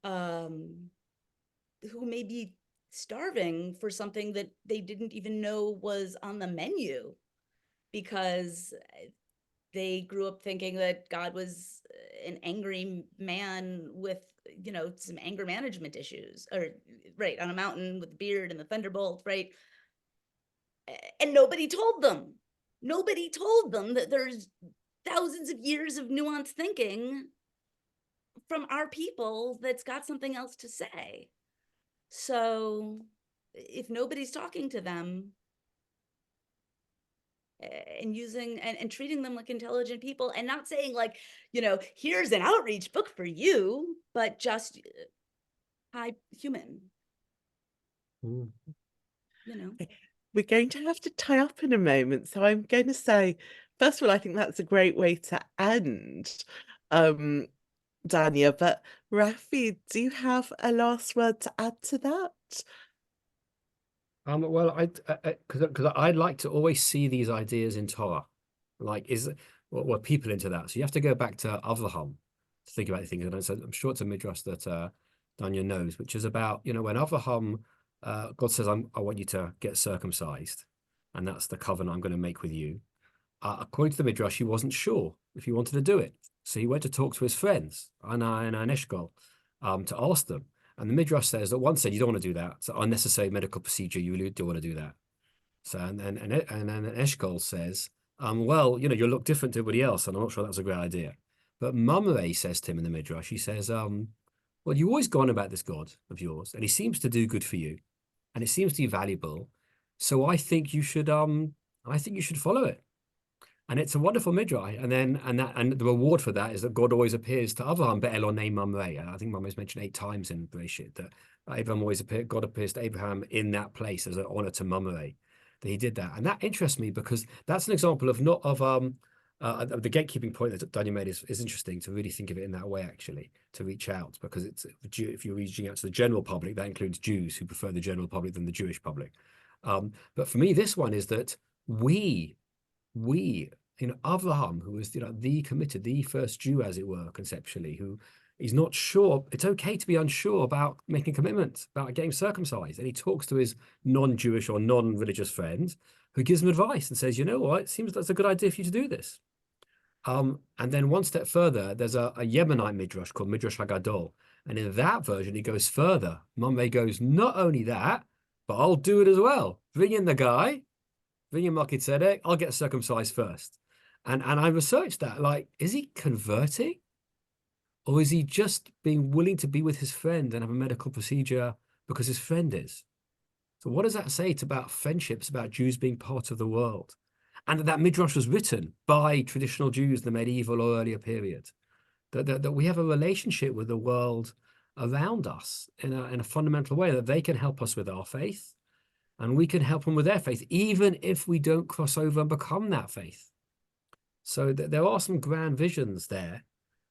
who may be starving for something that they didn't even know was on the menu because they grew up thinking that God was an angry man with, you know, some anger management issues, or right, on a mountain with a beard and the thunderbolt, right? And nobody told them. Nobody told them that there's thousands of years of nuanced thinking from our people that's got something else to say. So if nobody's talking to them and using and treating them like intelligent people, and not saying like, you know, here's an outreach book for you, but just hi, human, Mm. you know. We're going to have to tie up in a moment. So I'm going to say, first of all, I think that's a great way to end, Danya. But Rafi, do you have a last word to add to that? Well, because I'd like to always see these ideas in Torah. Like, were people into that? So you have to go back to Avraham to think about the things. And so I'm sure it's a midrash that Danya knows, which is about, you know, when Avraham, God says, I want you to get circumcised, and that's the covenant I'm going to make with you. According to the midrash, he wasn't sure if he wanted to do it, so he went to talk to his friends, Anna and Eshkol, to ask them. And the midrash says that one said, you don't want to do that. It's an unnecessary medical procedure. You really don't want to do that. So and then Eshkol says, well, you know, you'll look different to everybody else, and I'm not sure that's a great idea. But Mamre says to him in the midrash, he says, well, you always go on about this God of yours, and he seems to do good for you, and it seems to be valuable. So I think you should follow it. And it's a wonderful midrash. And the reward for that is that God always appears to Abraham, Be'elonei Mamre. I think Mamre is mentioned 8 times in Bereshit, that God appears to Abraham in that place as an honor to Mamre, that he did that. And that interests me because that's an example of the gatekeeping point that Danya made is interesting to really think of it in that way, actually, to reach out, because if you're reaching out to the general public, that includes Jews who prefer the general public than the Jewish public. But for me, this one is that we, you know, Avraham, who was, you know, the first Jew, as it were, conceptually, who is not sure. It's okay to be unsure about making commitments, about getting circumcised. And he talks to his non-Jewish or non-religious friend who gives him advice and says, you know what, it seems that's a good idea for you to do this. And then one step further, there's a Yemenite midrash called Midrash Hagadol. And in that version, he goes further. Mamre goes, not only that, but I'll do it as well. Bring in the guy, bring in Melchizedek, I'll get circumcised first. And I researched that, like, is he converting? Or is he just being willing to be with his friend and have a medical procedure because his friend is? So what does that say about friendships, about Jews being part of the world? And that midrash was written by traditional Jews in the medieval or earlier period. That we have a relationship with the world around us in a fundamental way, that they can help us with our faith and we can help them with their faith, even if we don't cross over and become that faith. So there are some grand visions there.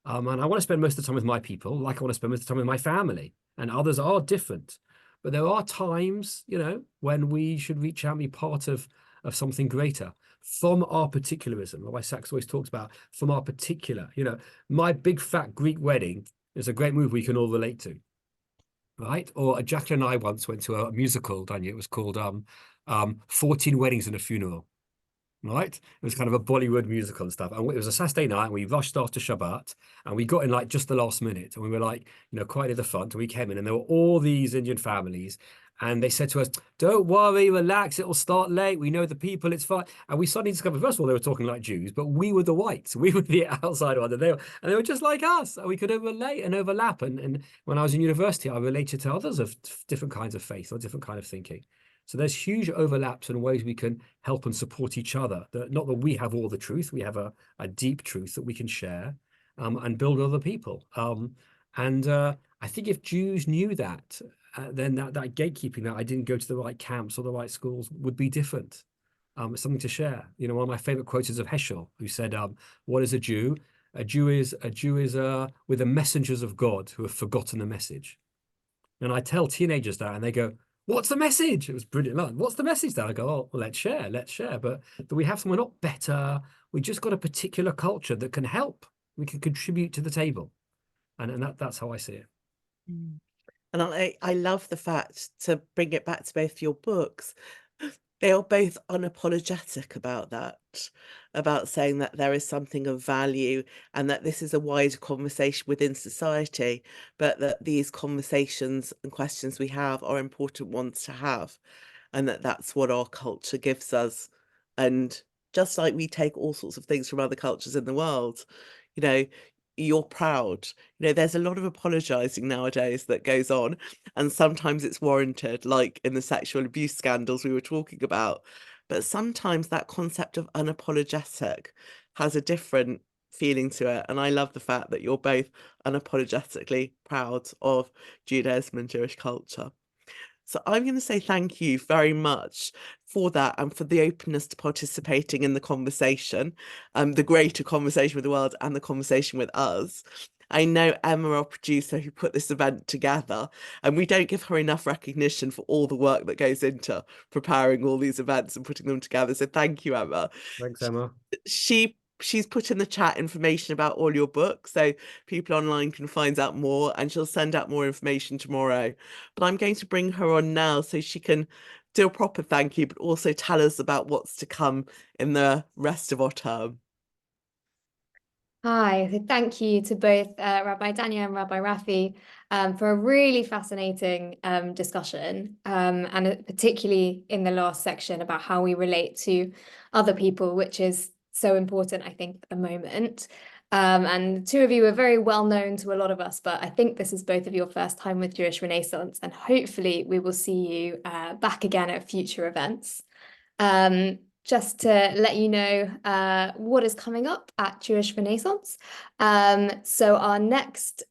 And I want to spend most of the time with my people, like I want to spend most of the time with my family, and others are different. But there are times, you know, when we should reach out and be part of something greater from our particularism. Rabbi Sachs always talks about from our particular, you know, my big fat Greek wedding is a great movie we can all relate to, right? Or Jacqueline and I once went to a musical, Danya. It was called 14 Weddings and a Funeral. Right, it was kind of a Bollywood musical and stuff, and it was a Saturday night, and we rushed after Shabbat, and we got in like just the last minute, and we were like, you know, quite at the front, and we came in, and there were all these Indian families, And they said to us, don't worry, relax, it'll start late. We know the people, it's fine. And we suddenly discovered, first of all, they were talking like Jews, but we were the whites. We were the outside one. And they were just like us. And we could relate and overlap. And when I was in university, I related to others of different kinds of faith or different kind of thinking. So there's huge overlaps and ways we can help and support each other. Not that we have all the truth, we have a deep truth that we can share and build other people. I think if Jews knew that, then that gatekeeping, that I didn't go to the right camps or the right schools, would be different. It's something to share. You know, one of my favorite quotes is of Heschel, who said, what is a Jew? A Jew is with the messengers of God who have forgotten the message. And I tell teenagers that, and they go, what's the message? It was brilliant. Like, what's the message? Then I go, oh, well, let's share. But we have some, we're not better. We just got a particular culture that can help. We can contribute to the table. And that's how I see it. And I love the fact, to bring it back to both your books, they are both unapologetic about that, about saying that there is something of value and that this is a wider conversation within society, but that these conversations and questions we have are important ones to have, and that's what our culture gives us. And just like we take all sorts of things from other cultures in the world, you know, you're proud. You know, there's a lot of apologizing nowadays that goes on, and sometimes it's warranted, like in the sexual abuse scandals we were talking about. But sometimes that concept of unapologetic has a different feeling to it. And I love the fact that you're both unapologetically proud of Judaism and Jewish culture. So I'm going to say thank you very much for that, and for the openness to participating in the conversation, the greater conversation with the world and the conversation with us. I know Emma, our producer, who put this event together, and we don't give her enough recognition for all the work that goes into preparing all these events and putting them together. So thank you, Emma. Thanks, Emma. She's put in the chat information about all your books, so people online can find out more, and she'll send out more information tomorrow. But I'm going to bring her on now so she can do a proper thank you, but also tell us about what's to come in the rest of our term. Hi, so thank you to both Rabbi Danya and Rabbi Rafi for a really fascinating discussion, and particularly in the last section about how we relate to other people, which is so important, I think, at the moment. And two of you are very well known to a lot of us, but I think this is both of your first time with Jewish Renaissance, and hopefully we will see you back again at future events. Just to let you know what is coming up at Jewish Renaissance. So our next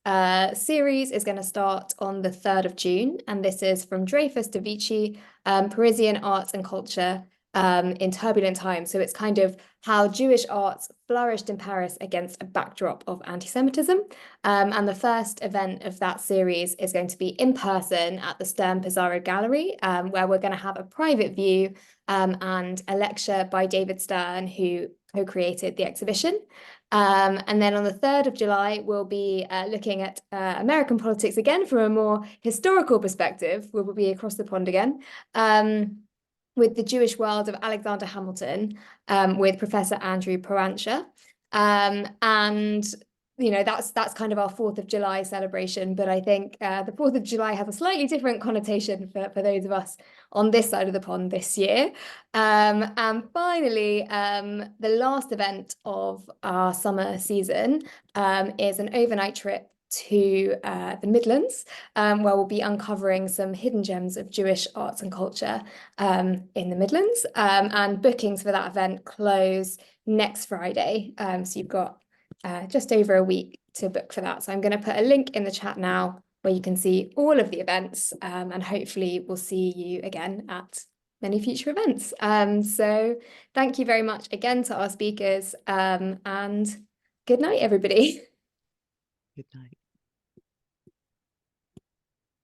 series is going to start on the 3rd of June, and this is From Dreyfus to Vici, Parisian Arts and Culture in Turbulent Times. So it's kind of how Jewish arts flourished in Paris against a backdrop of anti-Semitism. And the first event of that series is going to be in person at the Stern Pizarro Gallery, where we're going to have a private view and a lecture by David Stern, who co-created the exhibition. And then on the 3rd of July, we'll be looking at American politics again from a more historical perspective. We'll be across the pond again. With the Jewish World of Alexander Hamilton, with Professor Andrew Porancha. And you know, that's kind of our 4th of July celebration, but I think the 4th of July has a slightly different connotation for those of us on this side of the pond this year. And finally, the last event of our summer season is an overnight trip to the Midlands, where we'll be uncovering some hidden gems of Jewish arts and culture in the Midlands. And bookings for that event close next Friday. So you've got just over a week to book for that. So I'm going to put a link in the chat now where you can see all of the events, and hopefully we'll see you again at many future events. So thank you very much again to our speakers, and good night, everybody. Good night.